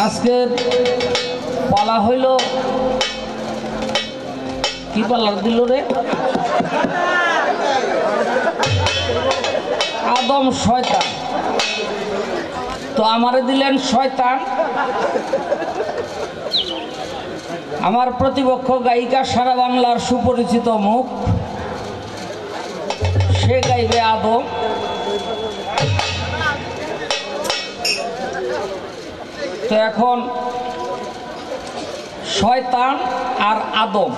আজকের পালা হইল কি পালা দিল রে? আদম শয়তান। তো আমারে দিলেন শয়তান। আমার প্রতিপক্ষ গায়িকা সারা বাংলার সুপরিচিত মুখ, সে গাইবে আদম। তো এখন শয়তান আর আদম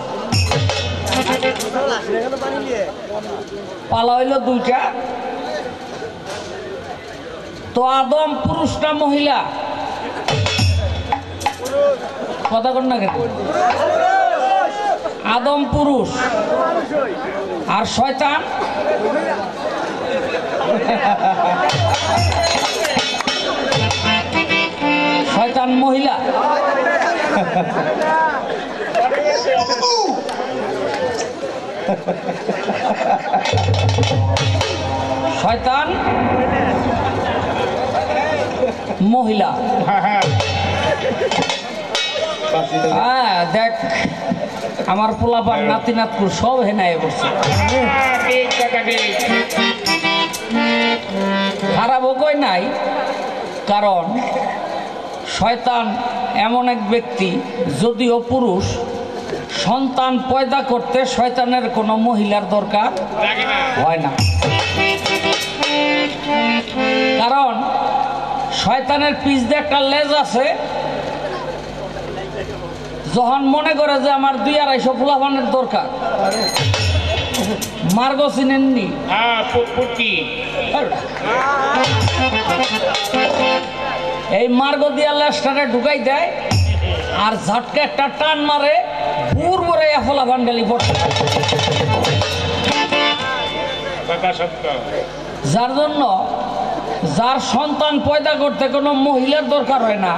পালা হইল দুইটা। তো আদম পুরুষ না মহিলা? কথা কন না কেন? আদম পুরুষ আর শয়তান শয়তান মহিলা। শয়তান মহিলা। হ্যাঁ দেখ, আমার পোলাপান নাতি নাতকুর সব হেনায় বসছে। খারাপও কই নাই, কারণ শয়তান এমন এক ব্যক্তি, যদিও পুরুষ, সন্তান পয়দা করতে শয়তানের কোনো মহিলার দরকার হয় না। কারণ শয়তানের পিছ দিয়ে একটা লেজ আছে। যখন মনে করে যে আমার 2-250 পোলাপানের দরকার, মার্গ চিনেননি? এই মার্গ দিয়া লেজটারে ঢুকাই দেয় আর ঝাটকে একটা টান মারে, পুর পরে ফলা ভান্ডালি পড়ে। যার জন্য যার সন্তান পয়দা করতে কোনো মহিলার দরকার হয় না,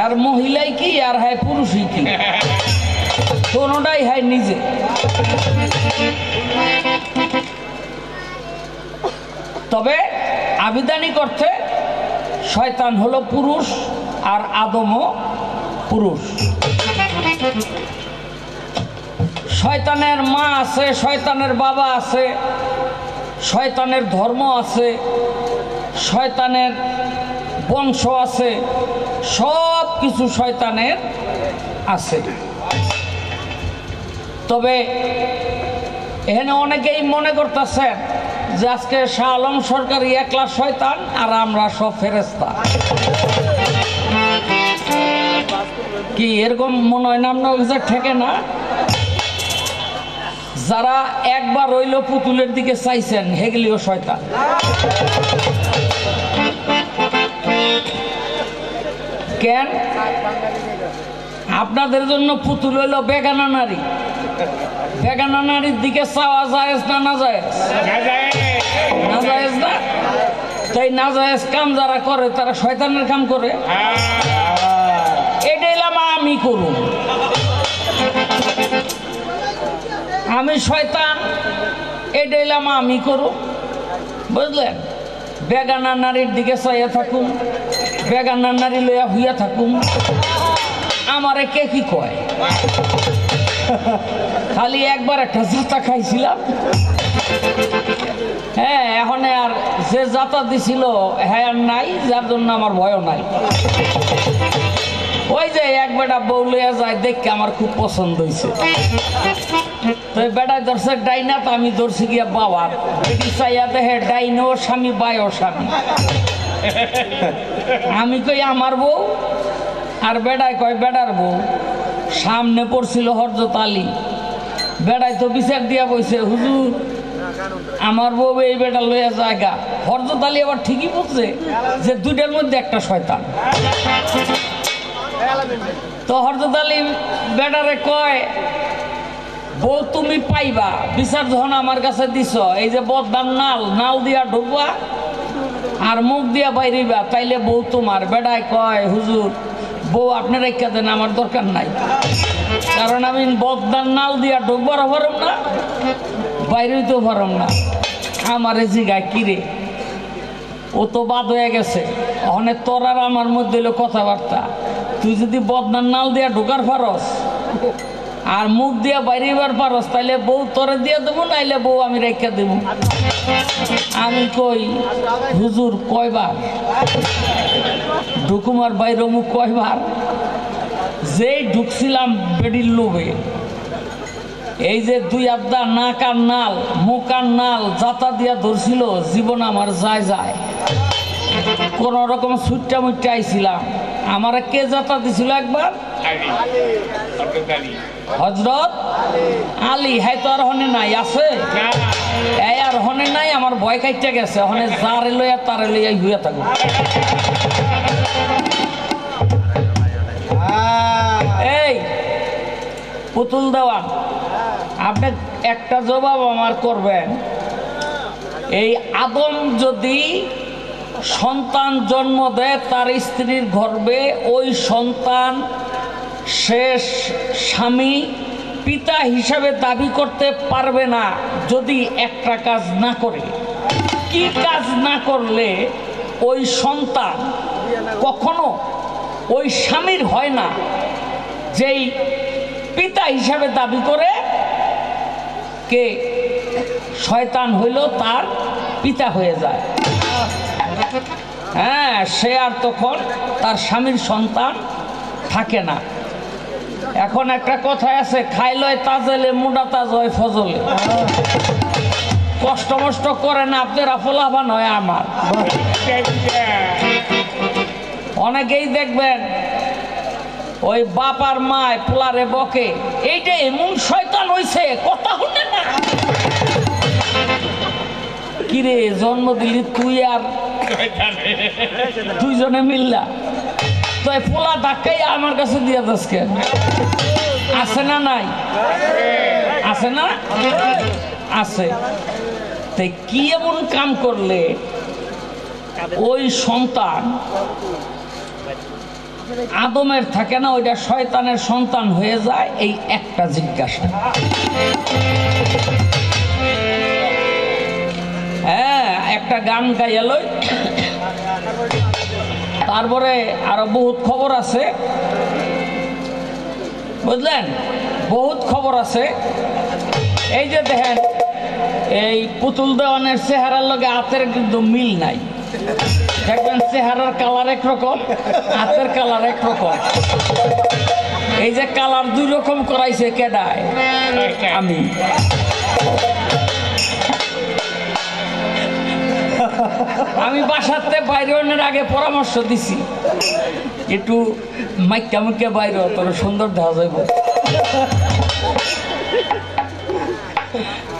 আর মহিলাই কি আর হ্যাঁ পুরুষই কি, কোনোটাই হয় নিজে। তবে আবিধানিক অর্থে শয়তান হলো পুরুষ আর আদমও পুরুষ। শয়তানের মা আছে, শয়তানের বাবা আছে, শয়তানের ধর্ম আছে, শয়তানের বংশ আছে, সব কিছু শয়তানের আছে। তবে এখানে অনেকেই মনে করতেছেন যে আজকে শাহ আলম সরকার একলা শয়তান আর আমরা সব ফেরেশতা। কি এরকম মনে হয় না? আপনার ঠেকে না? যারা একবার রইল পুতুলের দিকে চাইছেন, হেগলিও শয়তান। কেন? আপনাদের জন্য পুতুল হইল বেগানা নারী। বেগানা নারীর দিকে চাওয়া জায়েজ না না জায়েজ? না জায়েজ না? তাই না জায়েজ কাম যারা করে তারা শয়তানের কাম করে। এটাই আমি করুন, আমি শয়তান, এটাই আমি করুন, বুঝলেন? বেগানা নারীর দিকে চাইয়া থাকুন, বেগানা নারী লইয়া হইয়া থাকুন, আমারে কে কি কয়? খালি একবার একটা জাতা খাইছিলাম, হ্যাঁ, এখন আর যে জাতা দিছিল হ্যাঁ আর নাই, যার জন্য আমার ভয়ও নাই। ওই যে এক বেটা বউ লইয়া যায় দেখে আমার খুব পছন্দ হয়েছে। তো বেটায় ধরছে ডাইনা, তো আমি ধরছি গিয়া বাবার। এটি চাইয়া দেখে ডাইনও স্বামী বায়ও স্বামী। আমি কই আমার বউ, আর বেটায় কয় বেটার বউ। সামনে পড়ছিল হযরত আলী, বেটায় তো বিচার দিয়া বইছে, হুজুর আমার বউ এই বেটা লইয়া জায়গা। হযরত আলী আবার ঠিকই বলছে যে দুইটার মধ্যে একটা শয়তান। তো হযরত আলী বেটারে কয়, বউ তুমি পাইবা, বিচার যখন আমার কাছে দিছ, এই যে বদনাম নাল দিয়া ঢুকবা আর মুখ দিয়া বাইরিবা, তাইলে বউ তোমার। বেটায় কয়, হুজুর বউ আপনি রেখা দেন, আমার দরকার নাই, কারণ আমি বদনাম নাল দিয়া ঢুকবারও পারম না, বাইরেও পারম না। আমারে জিগায় কিরে, ও তো বাদ হয়ে গেছে। অনেক তোর আর আমার মধ্যে হলো কথাবার্তা। তুই যদি বদনার নাল দিয়া ঢোকার পারস আর মুখ দিয়া বাইরেবার পারস, তাইলে বউ তোরে দিয়ে দেবো, নাইলে বউ আমি রেখে দেবো। আমি কই হুজুর কয়বার ঢুকুমার বাইরে মুখ কয়বার, যেই ঢুকছিলাম বেডির লোভে, এই যে দুই আবদা নাক আর নাল মুখ আর নাল যাতা দিয়া ধরছিল, জীবন আমার যায় যায়। কোন রকম ছুটটা মুটটা আইছিলাম, আমার কে যাতা দিছিল একবার? হযরত আলী। হ্যাঁ তো আর হনে নাই, আছে এই আর হনে নাই, আমার ভয় কাইটা গেছে। হনে যারে লইয়া তারে লইয়া হইয়া থাকো। এই পুতুল দেওয়ান, আপনি একটা জবাব আমার করবেন। এই আদম যদি সন্তান জন্ম দেয় তার স্ত্রীর গর্ভে, ওই সন্তান শেষ স্বামী পিতা হিসাবে দাবি করতে পারবে না যদি একটা কাজ না করে। কি কাজ না করলে ওই সন্তান কখনো ওই স্বামীর হয় না, যেই পিতা হিসাবে দাবি করে? কে শয়তান হইল তার পিতা হয়ে যায়। হ্যাঁ, সে আর তখন তার স্বামীর সন্তান থাকে না। এখন একটা কথাই আছে, খাইলয় তাজেলে মুডা তাজ হয় ফজলে। কষ্ট মষ্ট করে না আপনারা, ফলাফান হয় আমার। অনেকেই দেখবেন ওই বাপ আর মায় পোলারে বকে, এইটা এমন শয়তান হইছে, কথা শুনে না। কিরে জন্ম দিলি তুই আর দুইজনে মিললা, তো পোলা ধাক্কাই আমার কাছে দিয়ে যাস কেন? আছে না নাই? আছে না? আছে। তাই কি এমন কাম করলে ওই সন্তান আদমের থাকে না, ওইটা শয়তানের সন্তান হয়ে যায়? এই একটা জিজ্ঞাসা। হ্যাঁ, একটা গান গাইয়া লই, তারপরে আরো বহুত খবর আছে, বুঝলেন? বহুত খবর আছে। এই যে দেখেন, এই পুতুল দেওয়ানের চেহারার লগে হাতের কিন্তু মিল নাই। দেখবেন চেহারার কালার একরকম, হাতের কালার একরকম। এই যে কালার দুই রকম করাইছে কেডায়? আমি। আমি বাসাতে বাইরে অন্যের আগে পরামর্শ দিছি, একটু মাইকা মুখে বাইরে তোর সুন্দর দেখা যাইব,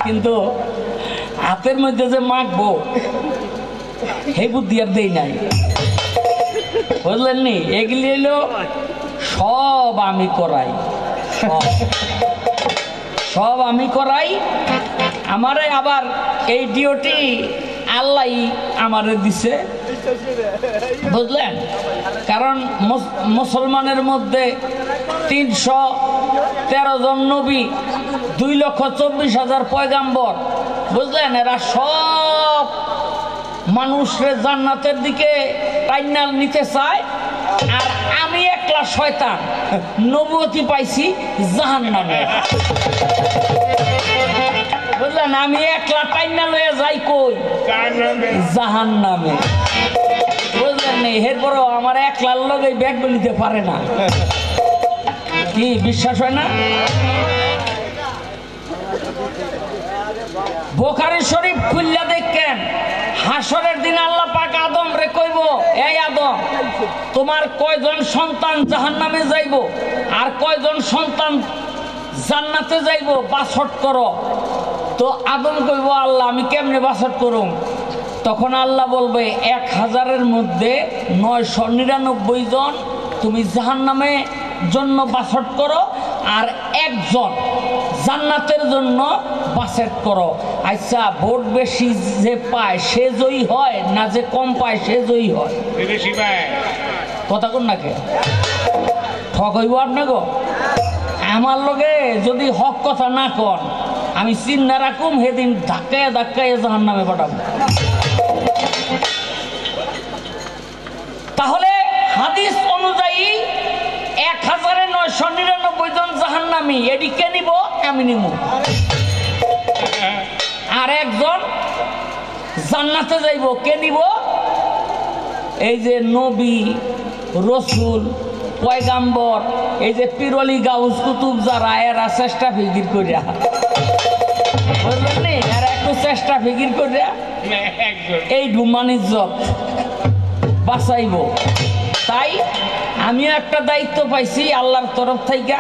কিন্তু হাতের মধ্যে যে মাখবো সেই বুদ্ধি আর দেই নাই, বুঝলেন নি? এগুলি হইলো সব আমি করাই, সব আমি করাই। আমারে আবার এই ডিওটি আল্লাহ আমারে দিছে, বুঝলেন? কারণ মুসলমানের মধ্যে 313 জন নবী, 2,24,000 পয়গাম্বর, বুঝলেন? এরা সব মানুষের জান্নাতের দিকে টাইনাল নিতে চায়, আর আমি একলা শয়তান নবুয়তি পাইছি জাহান্নামে, বুঝলেন? আমি একলা টাইনা লয়ে যাই কই? জাহান্নামে, বুঝলেন? এরপরও আমার একলার লগে ব্যাগ নিতে পারে না। কি বিশ্বাস হয় না? বুখারী শরীফ খুললা দেখেন, হাসরের দিন আল্লাহ পাক আদম রে কইব, এই আদম, তোমার কয়জন সন্তান জাহান্নামে যাইব আর কয়জন সন্তান জান্নাতে যাইব, বাছট করো। তো আদম কইব, আল্লাহ আমি কেমনে বাছট করুম? তখন আল্লাহ বলবে, 1000-এর মধ্যে 999 জন তুমি জাহান্নামে জন্য বাছট করো, আর একজন জান্নাতের জন্য বাছট করো। আচ্ছা, ভোট বেশি যে পায় সে জয়ী হয় না যে কম পায় সে জয়ী হয়? কথা কোন নাকি ঠক হইব আপনাকে? আমার লগে যদি হক কথা না কন, আমি চিন্তা রাখুম, সেদিন ধাক্কায় ধাক্কায় জাহান্নামে পাঠাবো। তাহলে হাদিস অনুযায়ী 1999 জন জাহান্নামী, এটি কে নিব? আমি নিব। আর একজন জান্নাতে যাইব, কে নিব? এই যে নবী রসুল পয়গাম্বর, এই যে পিরলি গাউস কুতুব যারা, এরা চেষ্টা ফিকির করিয়া, বুঝলেন নি? এরা একটু চেষ্টা ফিকির করিয়া এই ডুমানিজ্জত বাঁচাইব। তাই আমি একটা দায়িত্ব পাইছি আল্লাহর তরফ থেকে,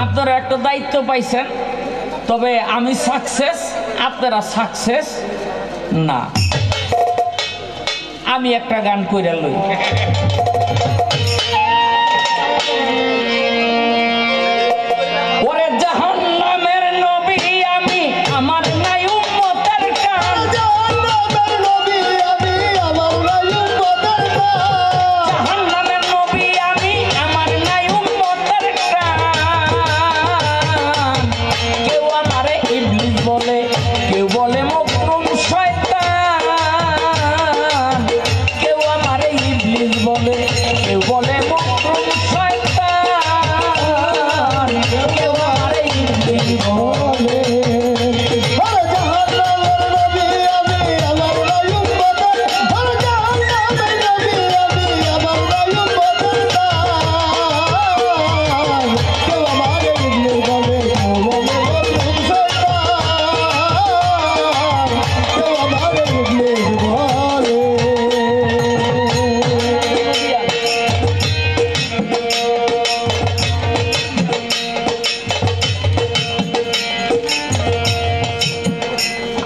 আপনারা একটা দায়িত্ব পাইছেন। তবে আমি সাকসেস, আপনারা সাকসেস না। আমি একটা গান কইরা লই। ওরে জাহান্নামের নবী আমি, আমার নাই উম্মতের কান। জাহান্নামের নবী আমি, আমার নাই উম্মতের কান। জাহান্নামের নবী আমি, আমার নাই উম্মতের কান। কেউ আমারে ইবলিস বলে, কেউ বলে মকরুম শয়তান। কেউ আমারে ইবলিস বলে, কেউ বলে মকরুম শয়তান। কেউ আমারে ইবলিস বলে।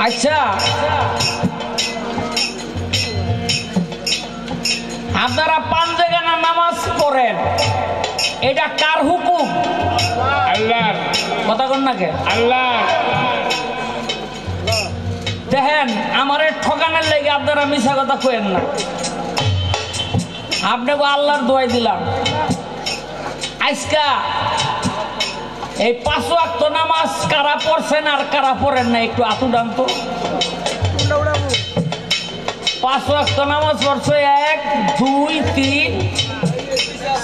আচ্ছা, আপনারা 5 জায়গায় নামাজ পড়েন, এটা কার হুকুম? আল্লাহর। কথা কন না কে? আল্লাহ। দেখেন, আমারে ঠকানোর লেগে আপনারা মিছা কথা কইেন না। আপনাকে আল্লাহর দোয়াই দিলাম। আজকা এই 5 ওয়াক্ত নামাজ কারা পড়ছেন আর কারা পড়েন না, একটু আতু ডান তো। 5 ওয়াক্ত নামাজ পড়ছে 1 2 3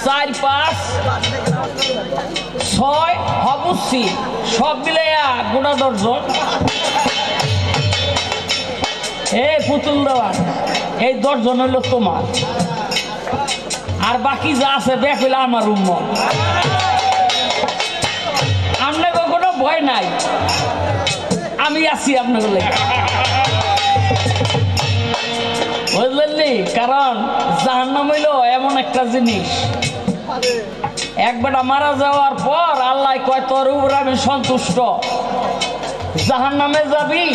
4 5 6 হবুসি, সব মিলাইয়া গোটা 10 জন। এই পুতুল দেওয়ার এই 10 জন হইল তোমার, আর বাকি যা আছে দেখ হইলে আমার উম্মত। আপনাকে কোনো ভয় নাই, আমি আছি আপনাকে লেগে, বুঝলেন নি? কারণ জাহান্নাম হইল এমন একটা জিনিস, একবার মারা যাওয়ার পর আল্লাহ কয় তোর উপর আমি সন্তুষ্ট। জাহান্নামে যাবি,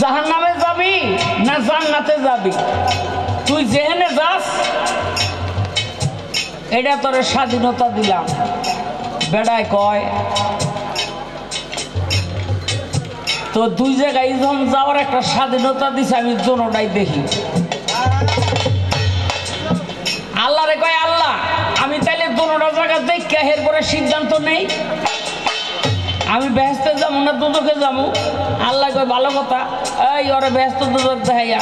জাহান্নামে যাবি না জান্নাতে যাবি? তুই যেখানে যাস এটা তোর স্বাধীনতা দিলাম। বেড়ায় কয় তো 2 জায়গায় যখন যাওয়ার একটা স্বাধীনতা দিছে, আমি জোনোটাই দেখি। আল্লাহরে কয় আল্লাহ আমি তাইলে দোনোটা জায়গা দেখে এরপরে সিদ্ধান্ত নেই, আমি বেহেশতে যাবো না দুদকে যাবো? আল্লাহ কয় ভালো কথা, এই ওরে বেহেশত দুদক দেখাইয়া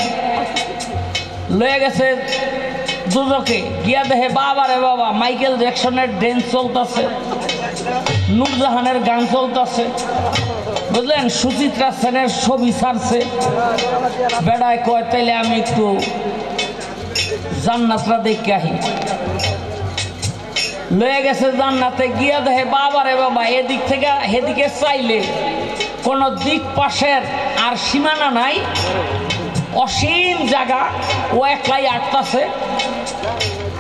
লয়ে গেছে দুদকে। গিয়া দেখে বাবা রে বাবা, মাইকেল জ্যাকসনের ড্যান্স চলতেছে, নূরজাহানের গান চলতেছে, বুঝলেন? সুচিত্রা সেনের ছবি ছাড়ছে। বেড়ায় কয় তাইলে আমি একটু জান্নাতটা দেখে আহি। লয়ে গেছে জান্নাতে, গিয়া দেখে বাবা রে বাবা, এদিক থেকে হেদিকে চাইলে কোনো দিক পাশের আর সীমানা নাই, অসীম জায়গা। ও একলাই আটতাছে,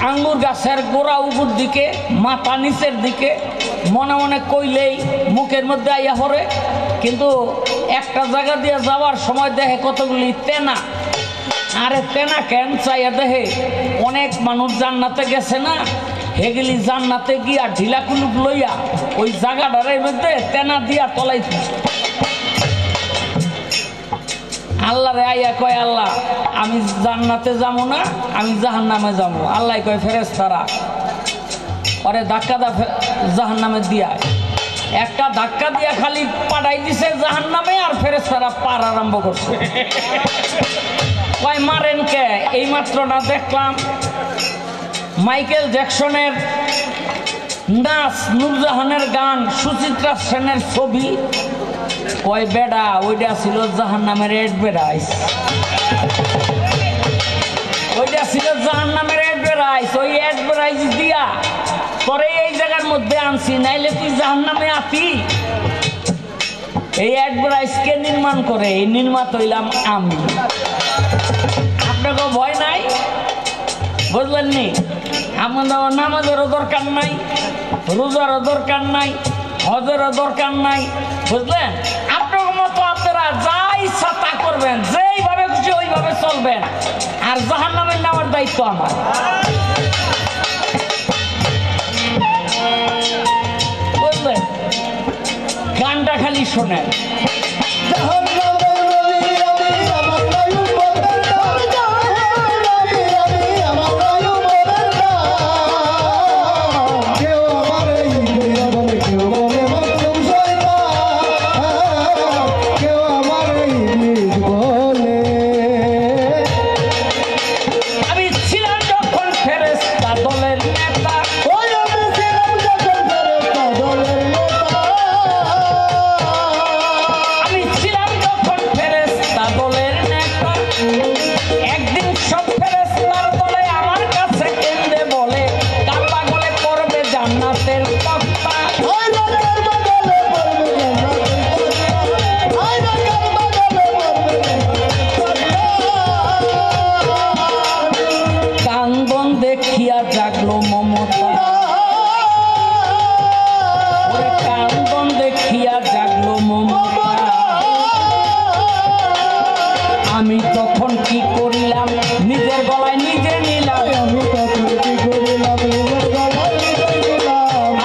আঙ্গুর গাছের গোড়া উপর দিকে, মাথা নিচের দিকে, মনে মনে কইলেই মুখের মধ্যে আইয়া পড়ে। কিন্তু একটা জায়গা দিয়ে যাওয়ার সময় দেখে কতগুলি তেনা। আরে তেনা কেন চাইয়া দেখে অনেক মানুষ জান্নাতে গেছে না, হেগেলি জান্নাতে গিয়া ঢিলা কুলুপ লইয়া ওই জায়গাটার মধ্যে তেনা দিয়া তলাই। আল্লাহ রে আইয়া কয় আল্লাহ আমি জান্নাতে যাবো না, আমি জাহান্নামে যাবো। আল্লাহ কয় ফেরেশতারা ওরে ধাক্কা দা জাহান্নামে দিয়া। একটা ধাক্কা দিয়া খালি পাঠাই দিছে জাহান্নামে, আর ফেরেশতারা পার আরম্ভ করছে। কয় মারেন কে? এই মাত্র না দেখলাম মাইকেল জ্যাকসনের নাচ, নূরজাহানের গান, সুচিত্রা সেনের ছবি। কয় বেডা ওইটা ছিল জাহান্নামের অ্যাডভার্টাইজ, ওইটা ছিল জাহান্নামের অ্যাডভার্টাইজ। ওই অ্যাডভার্টাইজ দিয়া পরে এই জায়গার মধ্যে আনছি, নাইলে তুই জাহান্নামে আতি। এই অ্যাডভার্টাইজ কে নির্মাণ করে? এই নির্মাতা হইলাম আমি। আপনাকে ভয় নাই, বুঝলেন নি? আমাদের নামাজেরও দরকার নাই, রোজারও দরকার নাই, হজেরও দরকার নাই, বুঝলেন? আপনার মতো আপনারা যা ইচ্ছা তা করবেন, যেইভাবে খুশি ওইভাবে চলবেন, আর জাহান্নামের নেওয়ার দায়িত্ব আমার। বুঝলেন? গানটা খালি শোনেন। আমি তখন কি করিলাম, নিজের গলায় নিজে নিলাম।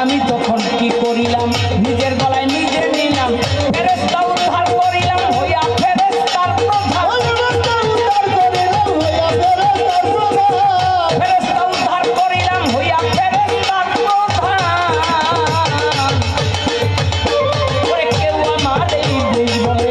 আমি তখন কি করিলাম, নিজের গলায় নিজে নিলাম। ফেরেশতা উদ্ধার করিলাম হইয়া ফেরেশতার প্রধান। ফেরেশতা উদ্ধার করিলাম হইয়া ফেরেশতার প্রধান। ওরে কেউ আমার এই দেশ বলে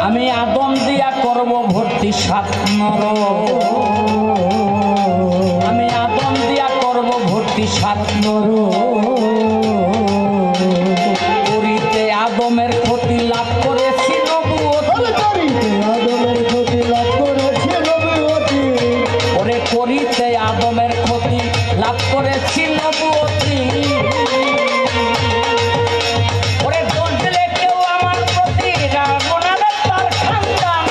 আমি আদম দিয়া করব ভর্তি সাত নর। করিতে আদমের ক্ষতি লাভ করেছি নবুয়তি। আদমের ক্ষতি লাভ করেছি নবুয়তি। ওরে করিতে আদমের ক্ষতি লাভ করেছি নবুয়তি। ওরে দোষ দিলে কেউ আমার প্রতি রাখবো না রে তার খানদান।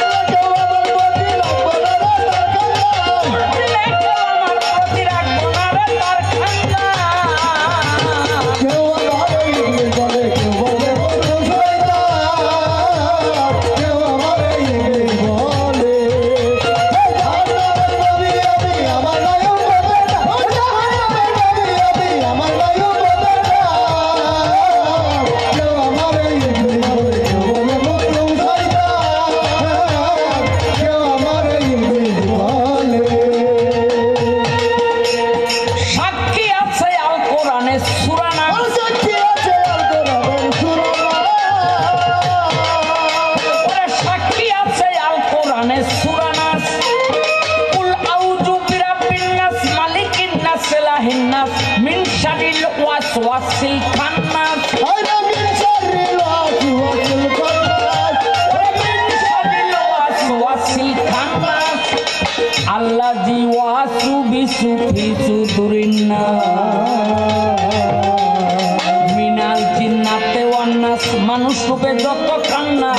পিছু পিছু দুরিন্না মিনাল জিন্নাতে ওয়ান্নাস মানুষ রূপে যত কান্না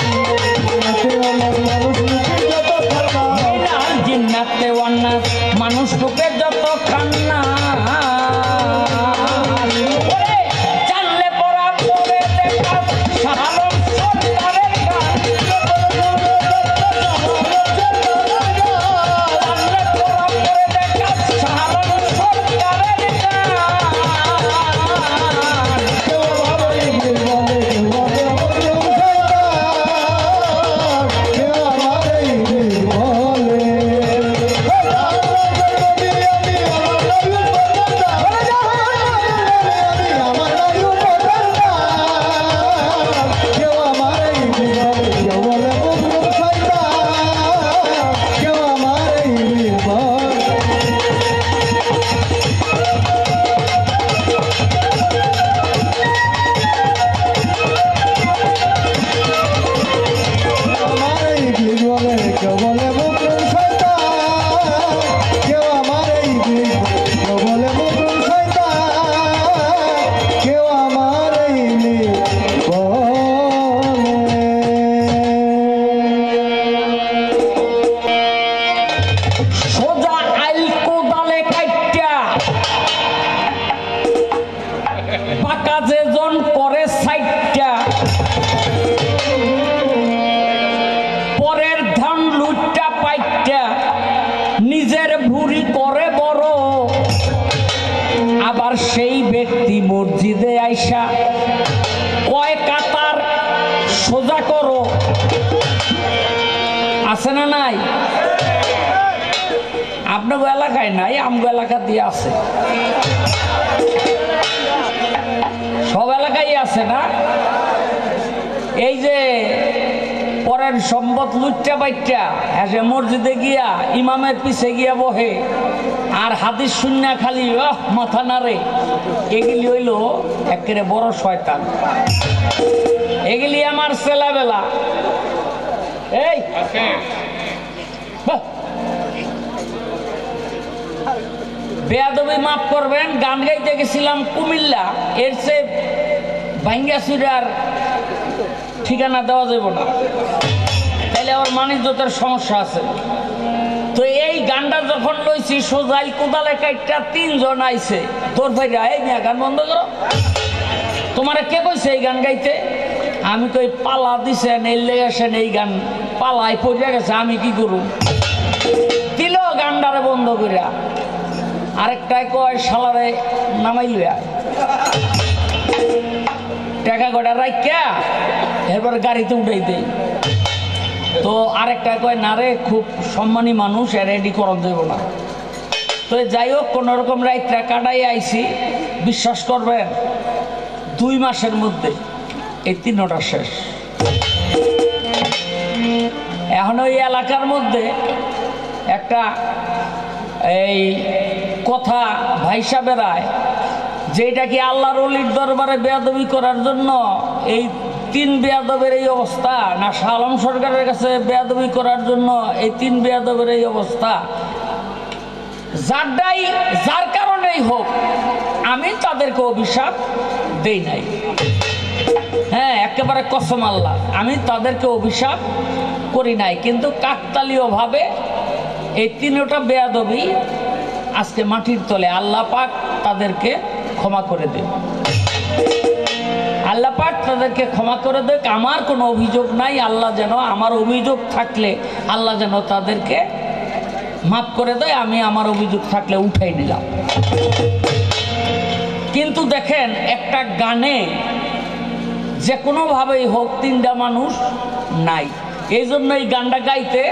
মিনাল জিন্নাতে ওয়ান্নাস মানুষ রূপে যত কান্না জানলে পড়া পড়ে দেখা সাধারণ সরকারের গান নিজের ভুরি করে বড় আবার সেই ব্যক্তি মসজিদে আইসা কয় কাতার সোজা করো আছে না নাই আপনার এলাকায় নাই আমগো এলাকা দিয়ে আছে সব এলাকায় আছে না এই যে পরের সম্পদ লুচ্চা বাইচ্চা এসে মসজিদে গিয়া ইমামের পিছে গিয়া বহে আর হাদিস শূন্য খালি মাথা নাড়ে এগুলি হইল একেবারে বড় শয়তান এগুলি আমার ছেলেবেলা এই বেয়াদবি মাফ করবেন গান গাইতে গেছিলাম কুমিল্লা এর চেয়ে ভাঙ্গাসুরার ঠিকানা দেওয়া যাব না তাহলে আমার মানিজ্যতার সমস্যা আছে তো এই গানটা যখন লইছি সোজাইল কোদালে কাইটটা 3 জন আইছে তোর ভাইরা এই মিয়া গান বন্ধ করো তোমারে কে কইছে এই গান গাইতে আমি কই পালা দিছেন এই লেগেছেন এই গান পালাই পড়ে গেছে আমি কি করব দিল গানটারে বন্ধ কইরা আরেকটাই কয় শালারে নামাইলয়া টাকা গড়া রাইকা এরপর গাড়িতে উঠাই দেই তো আরেকটা কয় না রে খুব সম্মানী মানুষ রেডি করা দেব না তো যাই হোক কোনোরকম রাইতটা কাটাই আইছি বিশ্বাস করবেন 2 মাসের মধ্যে এই 3টা শেষ এখন ওই এলাকার মধ্যে একটা এই কথা ভাইসা বেড়ায় যেটা কি আল্লাহর ওলির দরবারে বেয়াদবি করার জন্য এই 3 বেয়াদবের এই অবস্থা না শাহ আলম সরকারের কাছে বেয়াদবি করার জন্য এই 3 বেয়াদবের এই অবস্থা যার কারণেই হোক আমি তাদেরকে অভিশাপ দেই নাই হ্যাঁ একেবারে কসম আল্লাহ আমি তাদেরকে অভিশাপ করি নাই কিন্তু কাকতালীয়ভাবে এই 3টা বেয়াদবি আজকে মাটির তলে আল্লাহ পাক তাদেরকে ক্ষমা করে দেন আল্লাহ পাক তাদেরকে ক্ষমা করে দেখ আমার কোনো অভিযোগ নাই আল্লাহ যেন আমার অভিযোগ থাকলে আল্লাহ যেন তাদেরকে মাফ করে দেয় আমি আমার অভিযোগ থাকলে উঠাই নিলাম কিন্তু দেখেন একটা গানে যে কোনোভাবেই হোক 3টা মানুষ নাই এই জন্য এই গানটা গাইতে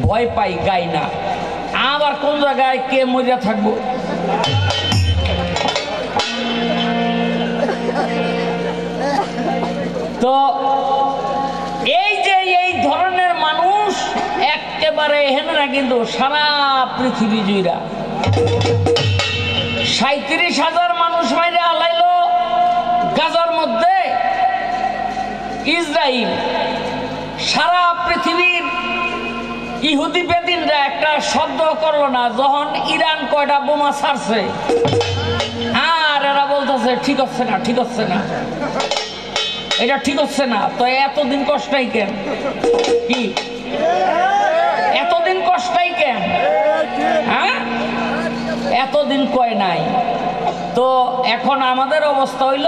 ভয় পাই গাই না আবার কোন জায়গায় কে মরিয়া থাকবো তো এই যে এই ধরনের মানুষ একেবারে হেনরা কিন্তু সারা পৃথিবী জুইরা 37,000 মানুষ মাইরে আলাইল গাজার মধ্যে ইসরাইল সারা পৃথিবীর ইহুদি বেদিনরা একটা শব্দ করলো না যখন ইরান কয়টা বোমা ছাড়ছে, আর এরা বলতেছে ঠিক হচ্ছে না, ঠিক হচ্ছে না, এটা ঠিক হচ্ছে না। তো এতদিন কষ্টাই কেন? কি এতদিন কষ্টাই কেন? হ্যাঁ, এতদিন কয় নাই। তো এখন আমাদের অবস্থা হইল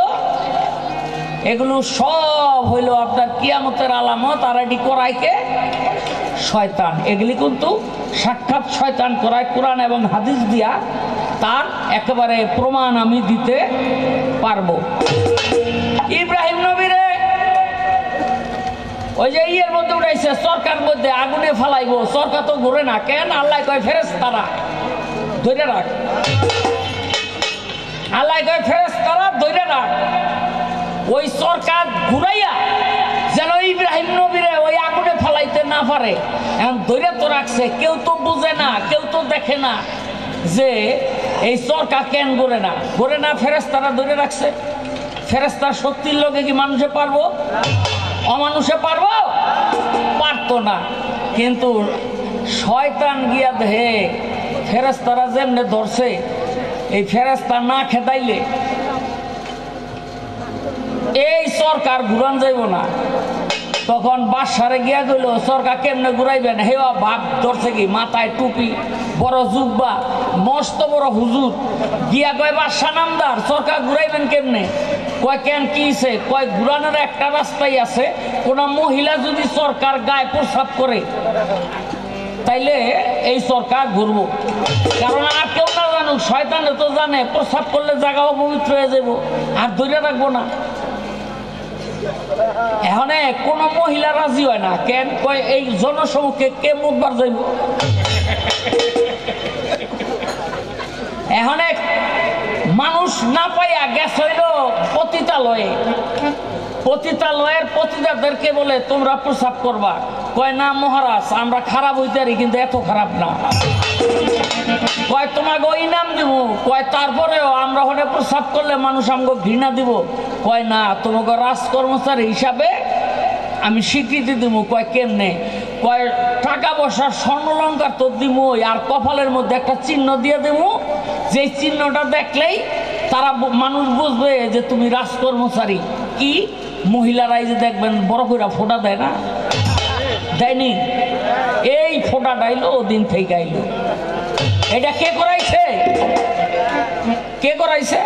এগুলো সব হইল আপনার কিয়ামতের আলামত। আর এটি করাইকে শয়তান, এগুলি কিন্তু সাক্ষাৎ শয়তান করায়। কোরআন এবং হাদিস দিয়া তার একেবারে প্রমাণ আমি দিতে পারবো। ইব্রাহিম নবীরে ওই যে ইয়ের মধ্যে উঠাইছে, সরকার মধ্যে আগুনে ফালাইবো, সরকার তো ঘুরে না কেন? আল্লাহ কয় ফেরেশতারা ধরে রাখ, আল্লাহ কয় ফেরেশতারা ধরে রাখ, ওই সরকার ঘুরাইয়া যেন ইব্রাহিম নবীরে ওই আগুনে ফালাইতে না পারে। এখন ধরে তো রাখছে, কেউ তো বুঝে না, কেউ তো দেখে না যে এই সরকার কেন ঘুরে না, ঘুরে না, ফেরেশতারা ধরে রাখছে। ফেরেশতার শক্তির লোকে কি মানুষে পারবো? অমানুষে পারবো? পারতো না। কিন্তু শয়তান গিয়া দেহে ফেরেশতারা যেমনে ধরছে, এই ফেরেশতা না খেদাইলে এই সরকার ঘুরান যাইব না। তখন বাদশারে গিয়া গেল, সরকার কেমনে ঘুরাইবেন? হেওয়া ভাব ধরছে কি, মাথায় টুপি, বড় জুব্বা, মস্ত বড় হুজুর। গিয়া কয় বাদশা নামদার, সরকার ঘুরাইবেন কেমনে? কয় কেন কিছে? কয় ঘুরানোর একটা রাস্তাই আছে, কোন মহিলা যদি সরকার গায়ে প্রস্রাব করে তাইলে এই সরকার ঘুরবো। কারণ আর কেউ না জানুক, শয়তানে তো জানে প্রস্রাব করলে জায়গা অপবিত্র হয়ে যাব, আর ধরে রাখবো না। এখন কোন মহিলা রাজি হয় না কেন? কয় এই জনসমুখে কে মুখবার যাইব? এখন মানুষ না পাইয়া গ্যাস হইল পতিতালয়ে, পতিতালয়ের পতিতাদেরকে বলে তোমরা প্রস্রাব করবা। কয় না মহারাজ, আমরা খারাপ হইতে পারি কিন্তু এত খারাপ না। কয় তোমাকে ওই নাম দিব। কয় তারপরেও আমরা হলে প্রস্রাব করলে মানুষ আমাকে ঘৃণা দিব। কয় না, তোমাকে রাজকর্মচারী হিসাবে আমি স্বীকৃতি দিব। কয় কেমনে? কয় টাকা পয়সার স্বর্ণলঙ্কার তো দিব, আর কপালের মধ্যে একটা চিহ্ন দিয়ে দেব, যে চিহ্নটা দেখলেই তারা মানুষ বুঝবে যে তুমি রাজকর্মচারী। কি মহিলারাই যে দেখবেন বড় করে ফোঁটা দেয় না, দেয়নি? এই ফোঁটাটা আইলো ওদিন থেকে আইলো। এটা কে করাইছে? কে করাইছে?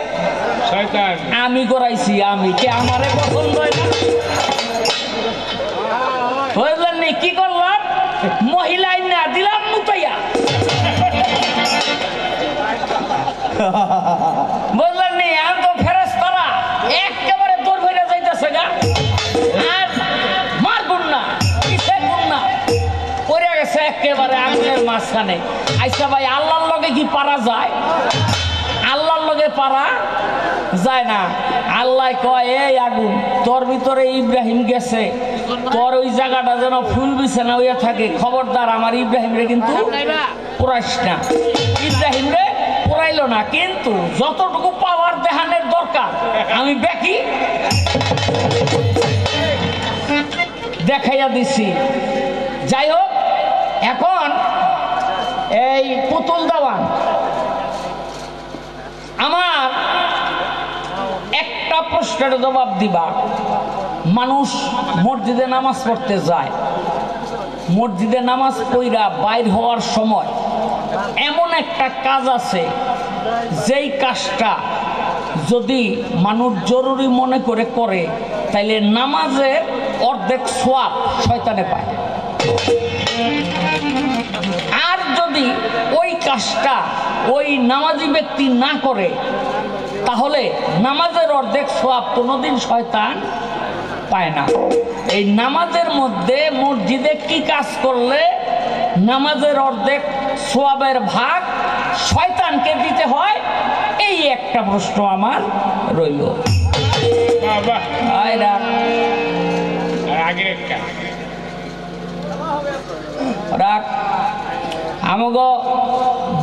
শয়তান। আমি করাইছি। আমি কে? আমারে পছন্দ হয় না। বুঝলেন নি কি করলাম? মহিলাই না দিলাম মুতাইয়া। বুঝলেন নি? আমি তো ফেরেশতারা একেবারে দৌড় ভরে যাইতেছে গা, আর মারবুন না, কিসে গুন না, পড়ে গেছে একেবারে আগুনের মাঝখানে। আচ্ছা ভাই, আল্লাহর লগে কি পারা যায়? আল্লাহর লগে পারা যায় না। আল্লাহ কয় এই আগুন, তোর ভিতরে ইব্রাহিম গেছে, তোর ওই জায়গাটা যেন ফুল বিছানা হইয়া থাকে। খবরদার আমার ইব্রাহিম রে কিন্তু পুরাইস না। ইব্রাহিম রে পুরাইল না, কিন্তু যতটুকু পাওয়ার দেহানের দরকার আমি দেখি দেখাইয়া দিছি। যাই হোক, এখন এই পুতুল দেওয়ান আমার একটা প্রশ্নের জবাব দিবা। মানুষ মসজিদে নামাজ পড়তে যায়, মসজিদে নামাজ পড়া বাইর হওয়ার সময় এমন একটা কাজ আছে, যেই কাজটা যদি মানুষ জরুরি মনে করে করে, তাইলে নামাজের অর্ধেক সোয়াব শয়তানে পায়। আর যদি ওই কাজটা ওই নামাজি ব্যক্তি না করে, তাহলে নামাজের অর্ধেক সোয়াব কোনোদিন শয়তান পায় না। এই নামাজের মধ্যে মসজিদে কি কাজ করলে নামাজের অর্ধেক সোয়াবের ভাগ শয়তানকে দিতে হয়, এই একটা প্রশ্ন আমার রইল। আমাগো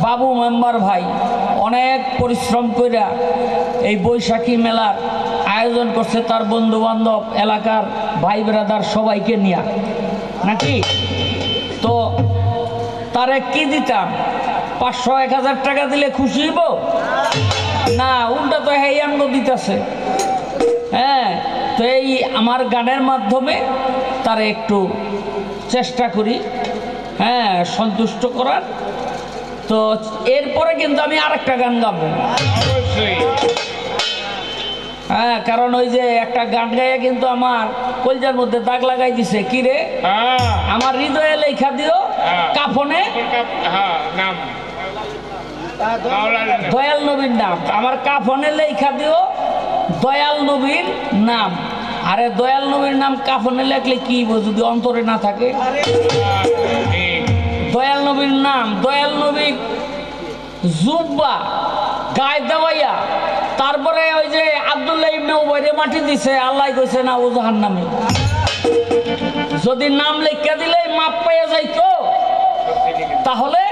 বাবু মেম্বার ভাই অনেক পরিশ্রম কইরা এই বৈশাখী মেলার আয়োজন করছে, তার বন্ধু বান্ধব, এলাকার ভাই ব্রাদার সবাইকে নিয়ে, নাকি? তো তারে কি দিতাম? 500-1000 টাকা দিলে খুশি হইব না? উল্টা তো হেয়াঙ্গ দিতেছে। হ্যাঁ, তো এই আমার গানের মাধ্যমে তারে একটু চেষ্টা করি, হ্যাঁ, সন্তুষ্ট করার। তো এরপরে কিন্তু আমি আরেকটা গান গাবো অবশ্যই। হ্যাঁ, কারণ ওই যে একটা গান গাইয়া কিন্তু আমার কলজার মধ্যে দাগ লাগাই দিছে। কি রে, আমার হৃদয়ে লেখা দিও কাফনে দয়াল নবীর নাম, আমার কাফনে লেখা দিও দয়াল নবীর নাম। আরে দয়াল নবীর নাম কাফনে লেখলে কি যদি অন্তরে না থাকে? দয়াল নবীর নাম, দয়াল নবী জুব্বা গায়ে দেওয়াইয়া তারপরে ওই যে আব্দুল্লাহ ইবনে উবাইরে মাটি দিছে, আল্লাহ কইছে না ও জাহান্নামে। যদি নাম লেখা দিলে মাপ পেয়ে যাইতো, তাহলে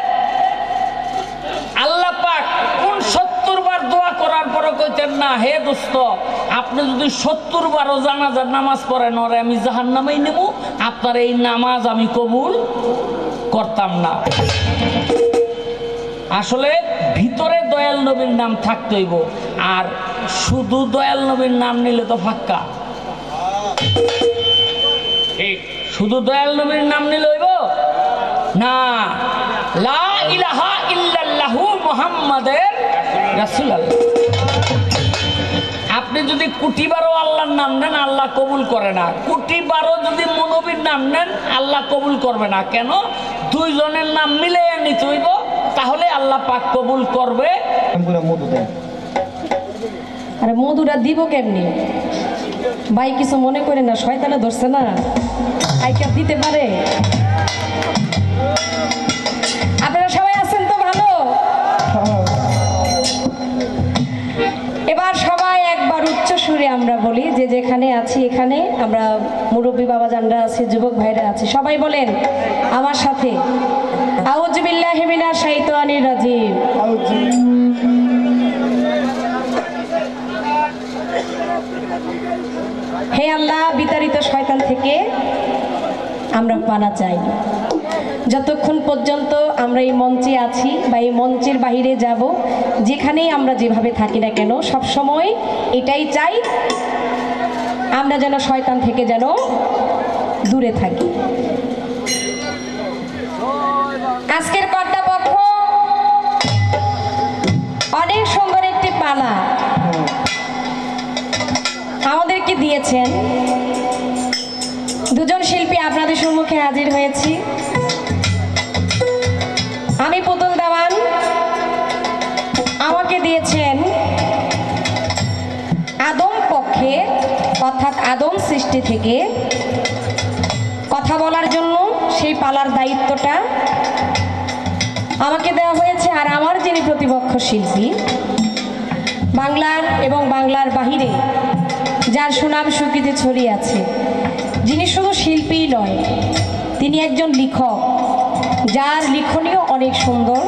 আল্লাহ পাক কোন 70 বার দোয়া করার পরে কইতেন না, হে দোস্ত আপনি যদি 70 বারও জানাজার নামাজ পড়েন ওরে আমি জাহান্নামেই নেব, আপনার এই নামাজ আমি কবুল করতাম না। আসলে ভিতরে দয়াল নবীর নাম থাকতে হইব, আর শুধু দয়াল নবীর নাম নিলে তো ফাক্কা। শুধু দয়াল নবীর নাম নিলে হইব না, লা ইলাহা ইল্লাল্লাহু মুহাম্মাদের রাসূলুল্লাহ। আপনি যদি কোটি বারও আল্লাহর নাম নেন আল্লাহ কবুল করে না, কোটি বারও যদি নবীর নাম নেন আল্লাহ কবুল করবে না। কেন? দুইজনের নাম মিলে নিতে হইব, তাহলে আল্লাহ পাক কবুল করবে। আরে মধুরা দিব কেমনি ভাই? কিছু মনে করে না, শয়তানে ধরছে না, আইকা দিতে পারে। আপনারা সবাই আছেন তো ভালো? এবার সবাই একবার উচ্চ সুরে আমরা বলি, যে যেখানে আছি এখানে আমরা মুরব্বী বাবাজানরা আছি, যুবক ভাইরা আছি, সবাই বলেন আমার সাথে, আউযু বিল্লাহি মিনাশ শাইতানির রাজিম। হে আল্লাহ, বিতাড়িত শয়তান থেকে আমরা পানা চাই। যতক্ষণ পর্যন্ত আমরা এই মঞ্চে আছি বা এই মঞ্চের বাহিরে যাব, যেখানেই আমরা যেভাবে থাকি না কেন, সব সময় এটাই চাই আমরা যেন শয়তান থেকে যেন দূরে থাকি। আজকের কর্তাপক্ষ অনেক সুন্দর একটি পালা আমাদেরকে দিয়েছেন। দুজন শিল্পী আপনাদের সম্মুখে হাজির হয়েছি। আমি পুতুল দেওয়ান, আমাকে দিয়েছেন আদম পক্ষে অর্থাৎ আদম সৃষ্টি থেকে কথা বলার জন্য সেই পালার দায়িত্বটা আমাকে দেওয়া হয়েছে। আর আমার যিনি প্রতিপক্ষ শিল্পী, বাংলার এবং বাংলার বাহিরে যার সুনাম সুকৃতি ছড়িয়ে আছে, যিনি শুধু শিল্পীই নয়, তিনি একজন লেখক, যার লিখনীয় অনেক সুন্দর।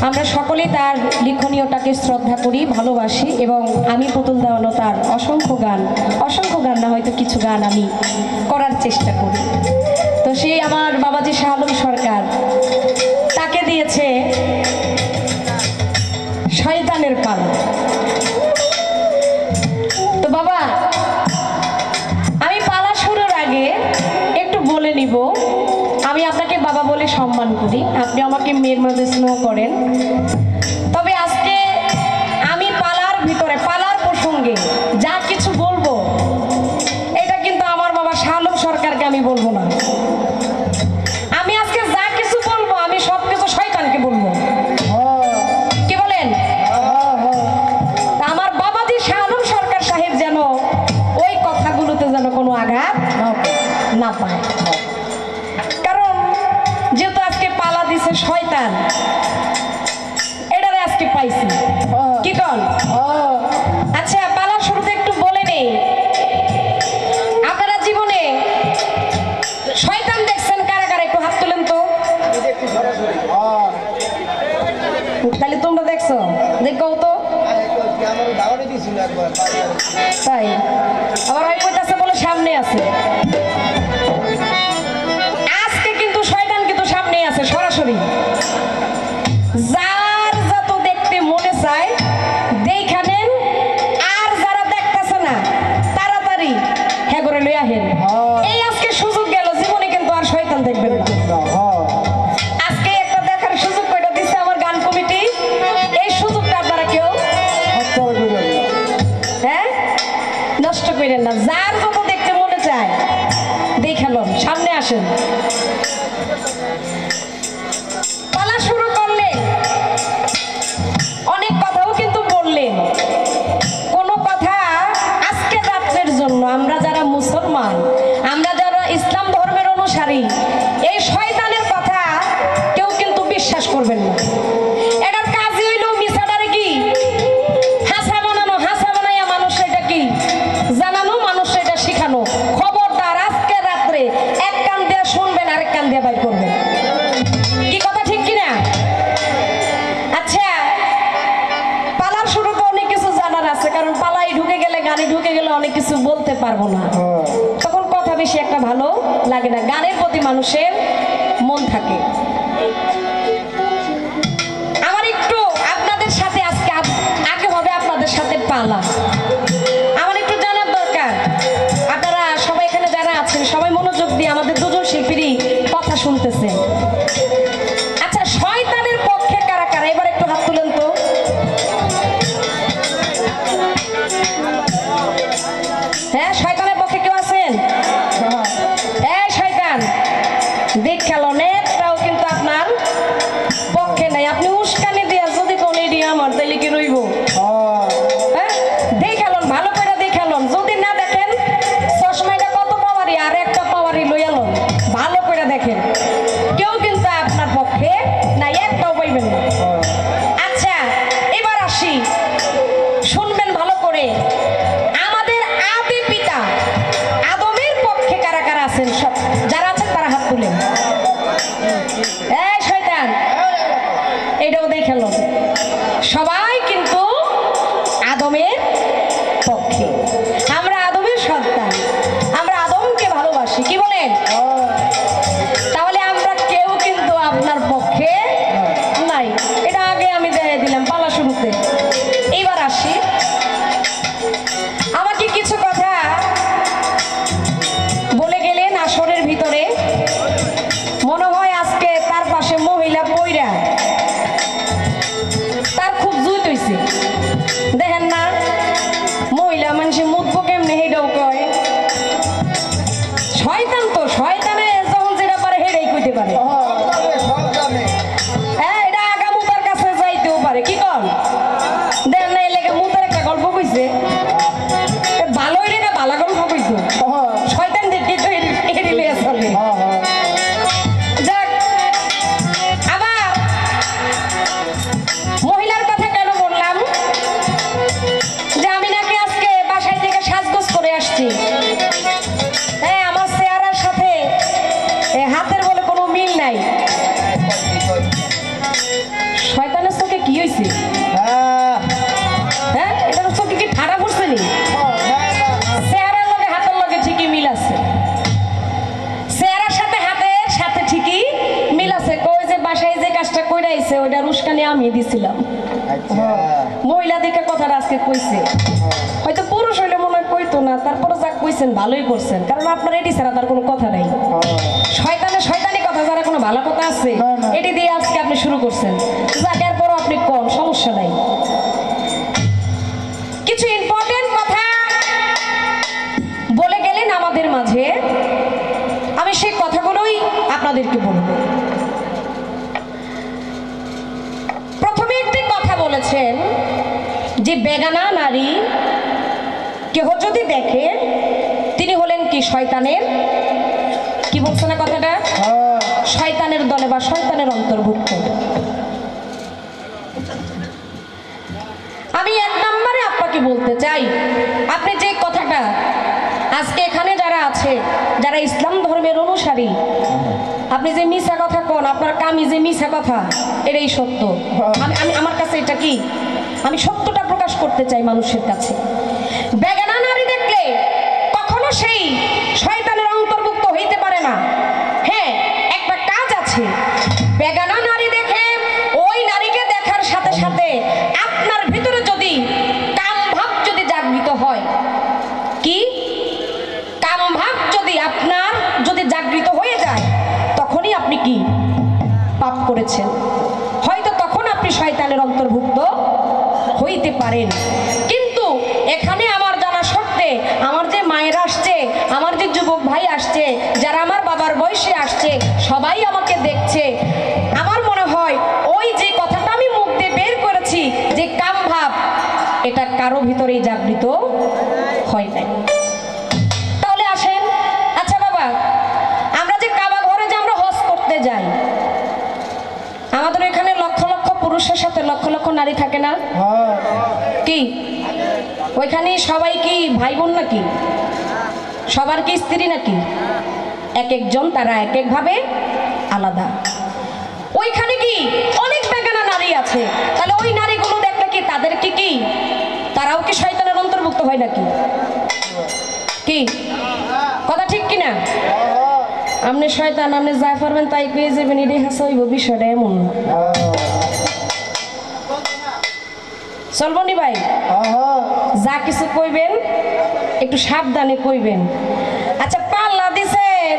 আমরা সকলেই তার লিখনীয়টাকে শ্রদ্ধা করি, ভালোবাসি, এবং আমি পুতুল দেওয়ানো তার অসংখ্য গান না হয়তো কিছু গান আমি করার চেষ্টা করি। তো সেই আমার বাবাজি শাহ আলম সরকার, তাকে দিয়েছে শয়তানের পালা। তো বাবা, আমি পালা শুরুর আগে একটু বলে নিব, আমি আপনাকে বাবা বলে সম্মান করি, আপনি আমাকে মেয়ের মধ্যে স্নেহ করেন। তবে আজকে আমি পালার ভিতরে, পালার প্রসঙ্গে যা কিছু বলবো, এটা কিন্তু আমার বাবা শাহ আলম সরকারকে আমি বলবো না। আমি আজকে যা কিছু বলবো, আমি সব কিছু শয়তানকে বলবো। কি বলেন? আমার বাবাজি শাহ আলম সরকার সাহেব যেন ওই কথাগুলোতে যেন কোনো আঘাত না পায়। কারণ যেহেতু আজকে পালা দিছে শয়তান, এটারে আজকে পাইছি। কি কন? আচ্ছা, পালার শুরুতে একটু বলে নেই, আপনারা জীবনে শয়তান দেখছেন কারা কারা? একটু হাত তোলেন তো। তাহলে তোমরা দেখছো? দেখো তো। তাই আবার ওই কইতাছে বলে সামনে আছে। আজকে কিন্তু শয়তান কিন্তু সামনে আছে সরাসরি। সরাসরি যার যত দেখতে মনে চায় দেখা নেন, আর যারা দেখতেছে না তাড়াতাড়ি হ্যাঁ করে লই আহেন। এই আজকে সুযোগ গেল, জীবনে কিন্তু আর শয়তান দেখবেন না। আজকে একটা দেখার সুযোগ কয়টা দিচ্ছে আমার গান কমিটি, এই সুযোগটা আপনারা কেউ হ্যাঁ নষ্ট করেন না। যার যত দেখতে মনে চায় দেখালো, সামনে আসেন। পালা শুরু করলেন, অনেক কথাও কিন্তু বললেন। কোন কথা আজকে রাত্রের জন্য আমরা যারা মুসলমান, আমরা যারা ইসলাম ধর্মের অনুসারী, এই শয়তানের কথা কেউ কিন্তু বিশ্বাস করবেন না। এটার কাজই হইল মিছাটারে কি হাসা বানানো, হাসা বানাইয়া মানুষ এটা কি জানানো, মানুষ এটা শিখানো। খবরদার আজকে রাত্রে এক কান দিয়ে শুনবেন, আরেক কান দিয়ে বাইর করবেন। কি কথা ঠিক কিনা? আচ্ছা, পালার শুরুতে অনেক কিছু জানার আছে, কারণ পালাই ঢুকে গেলে, গানে ঢুকে গেলে অনেক কিছু বলতে পারবো না, তখন কথা বেশি একটা ভালো লাগে না। গানের প্রতি মানুষের মন থাকে। আমার একটু আপনাদের সাথে আজকে আগে হবে আপনাদের সাথে পালা। আমার একটু জানার দরকার, আপনারা সবাই এখানে যারা আছেন সবাই মনোযোগ দিয়ে আমাদের দুজন শিল্পীরই কথা শুনতেছেন। আচ্ছা, শয়তানের পক্ষে কারা কারা এবার একটু হাত তুলেন তো। হ্যাঁ, শয়তানের পক্ষে কেউ আছেন? এই শয়তান দেখ খেলো, নেটাও কিন্তু আপনার পক্ষে নাই। আপনি উস্কানি দিয়া যদি কোন এডি আমার তাইলে কি রইব? হ্যাঁ, দেখালন, ভালো করে দেখালন। যদি না দেখেন চশমাটা কত পাওয়ারি, আর একটা পাওয়ারি লইয়ালন, ভালো করে দেখেন। কেউ কিন্তু আপনার পক্ষে নাই, একটাও পাইবেন না। আচ্ছা, এবার আসি, শুনবেন ভালো করে। আমাদের আদি পিতা আদমের পক্ষে কারা কারা আছেন? সব যারা আছেন তারা হাত তুলেন। এই শয়তান, এটাও দেখাল। সবাই কিন্তু আদমের পক্ষে। আমরা আদমের সন্তান, আমরা আদমকে ভালোবাসি। কি বলেন? তাহলে আমরা কেউ কিন্তু আপনার পক্ষে নাই, এটা আগে আমি দেখিয়ে দিলাম পালা শুরুতে। এইবার আসি, আমাকে কিছু কথা বলে গেলেন আসরের ভিতরে। মনে হয় আজকে তার পাশে মহিলা পইরা তার খুব জুত হইছে। দেখেন না, মহিলা মানুষে মুতবো কেমনে হেডাও কয়। শয়তান তো, শয়তানে যখন যেটা পারে হেডাই কইতে পারে। হ্যাঁ, এটা আগা মুতার কাছে যাইতেও পারে। কি কন? দেখেন না, এলাকা মুতার একটা গল্প কইছে, ভালোই রে না ভালা গল্প কইতো। শয়তান দেখে তো হেডি লিয়ে চলে। যাক, আবার মহিলার কথা কেন বললাম? যে আমি নাকি আজকে বাসায় থেকে সাজগোজ করে আসছি। হ্যাঁ, আমার চেহারার সাথে হাতের বলে কোনো মিল নাই। শয়তানের চোখে কি হয়েছে? হ্যাঁ, এটার চোখে কি ঠাড়া পড়ছে নি? চেহারার লগে হাতের লগে ঠিকই মিল আছে। চেহারার সাথে হাতের সাথে ঠিকই মিল আছে। কই যে বাসায় যে কাজটা কইরা আইছে ওইটা রুশকানি আমি দিছিলাম। মহিলা দেখে কথাটা আজকে কইছে। হয়তো পুরুষ হইলে মনে হয় কইতো না, তারপরে যা কইছেন ভালোই করছেন, কারণ আপনার এটি ছাড়া তার কোনো কথা নাই। শয়তানের শয়তানি কথা যারা কোনো ভালো কথা আছে এটি দিয়ে আজকে আপনি শুরু করছেন। যাকের পরও আপনি কম, সমস্যা নাই। কিছু ইম্পর্টেন্ট কথা বলে গেলেন আমাদের মাঝে, আমি সেই কথাগুলোই আপনাদেরকে বলবো। প্রথমে একটি কথা বলেছেন যে বেগানা নারী কেহ যদি দেখে তিনি হলেন কি শয়তানের, কি বলছে না কথাটা, শয়তানের দলে বা শয়তানের অন্তর্ভুক্ত। আমি এক নম্বরে আপনাকে বলতে চাই, আপনি যে কথাটা আজকে এখানে যারা আছে, যারা ইসলাম ধর্মের অনুসারী, আপনি যে মিছা কথা কোন, আপনার কামি যে মিছা কথা, এটাই সত্য। আমি আমার কাছে এটা কি, আমি সত্যটা প্রকাশ করতে চাই মানুষের কাছে। বেগানা নারী দেখলে কখনো সেই শয়তানের অন্তর্ভুক্ত হইতে পারে না। হ্যাঁ, একটা কাজ আছে, বেগানা করেছেন, হয়তো তখন আপনি শয়তানের অন্তর্ভুক্ত হইতে পারেন। কিন্তু এখানে আমার জানা সত্ত্বে আমার যে মায়েরা আসছে, আমার যে যুবক ভাই আসছে, যারা আমার বাবার বয়সে আসছে, সবাই আমাকে দেখছে। আমার মনে হয় ওই যে কথাটা আমি মুখ দিয়ে বের করেছি যে কাম ভাব, এটা কারো ভিতরেই জাগৃত হয় নাই। তাহলে আসেন, আচ্ছা বাবা, আমরা যে কাবা ঘরে যে আমরা হজ করতে যাই, আমাদের এখানে লক্ষ লক্ষ পুরুষের সাথে লক্ষ লক্ষ নারী থাকে না? কি ওইখানে সবাই কি ভাই বোন নাকি? সবার কি স্ত্রী নাকি? এক একজন তারা এক এক ভাবে আলাদা। ওইখানে কি অনেক বেগানা নারী আছে, তাহলে ওই নারীগুলো দেখলে কি তাদের কি তারাও কি শয়তানের অন্তর্ভুক্ত হয় নাকি? কি কথা ঠিক কিনা? আপনি শয়তান, আপনি যা পারবেন তাই পেয়ে যাবেন, এটাই হাসা হইব, বিষয়টা এমন না। চলবনি ভাই, যা কিছু কইবেন একটু সাবধানে কইবেন। আচ্ছা, পাল্লা দিছেন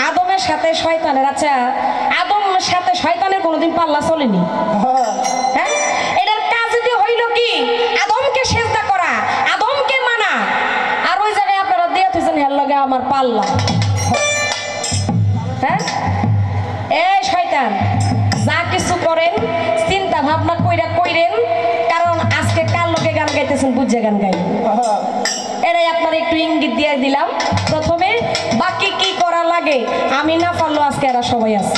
আদমের সাথে শয়তানের, আচ্ছা আদমের সাথে শয়তানের কোনোদিন পাল্লা চলেনি? হ্যাঁ, এটার কাজ যদি হইল কি আদমকে সেজদা করা, আদমকে মানা, আর ওই জায়গায় আপনারা দিয়ে থইছেন হের লগে আমার পাল্লা। হ্যাঁ, এই শয়তান, যা কিছু করেন চিন্তা ভাবনা কইরেন, কারণ আজকে কার লোকে গান গাইতেছেন বুঝে গান গাই, এটাই আপনার একটু ইঙ্গিত দিয়ে দিলাম প্রথমে। বাকি কি করা লাগে আমি না পারলো, আজকে এরা সবাই আছে,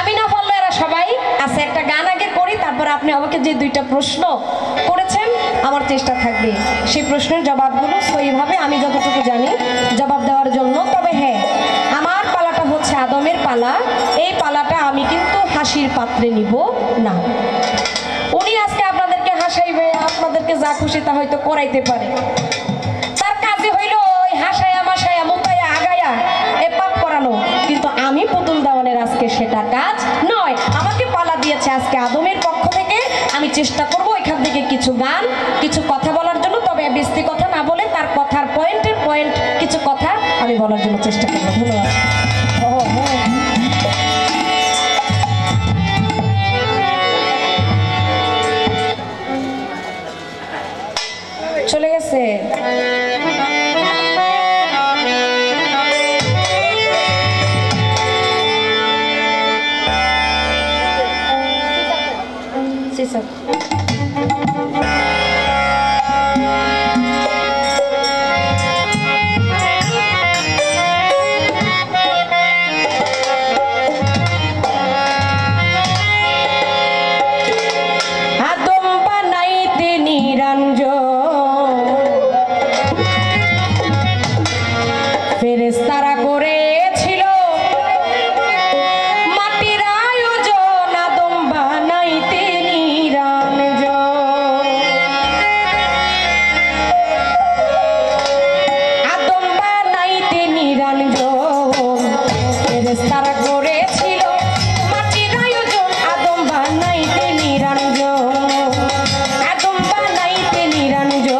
আমি না পারলো এরা সবাই আছে। একটা গান আগে করি, তারপর আপনি আমাকে যে দুইটা প্রশ্ন করেছেন আমার চেষ্টা থাকবে সেই প্রশ্নের জবাবগুলো সহিভাবে আমি যতটুকু জানি জবাব দেওয়ার জন্য। তবে হ্যাঁ, আমার পালাটা হচ্ছে আদমের পালা, এই পালাটা আমি কিন্তু হাসির পাত্রে নিব না। উনি আজকে আপনাদেরকে হাসাইবে, আপনাদেরকে যা খুশি তা হয়তো করাইতে পারে, তার কাজে হইল ওই হাসায়া মাসায়া মুতায়া আগায়া এ পাপ করানো, কিন্তু আমি পুতুল দেওয়ানের আজকে সেটা কাজ নয়। আমাকে পালা দিয়েছে আজকে আদমের পক্ষ থেকে, আমি চেষ্টা করব এখান থেকে কিছু গান, কিছু কথা বলার জন্য। তবে বেশি কথা না বলে তার কথার পয়েন্টের পয়েন্ট কিছু কথা আমি বলার জন্য চেষ্টা করব। ধন্যবাদ। চলে গেছে। আদম বানাইতে নিরঞ্জন, ফেরেশতারা করেছিল মাটির আয়োজন, আদম বানাইতে নিরঞ্জন, আদম বানাইতে নিরঞ্জন, ফেরেশতারা করেছিল মাটির আয়োজন, আদম বানাইতে নিরঞ্জন, আদম বানাইতে নিরঞ্জন।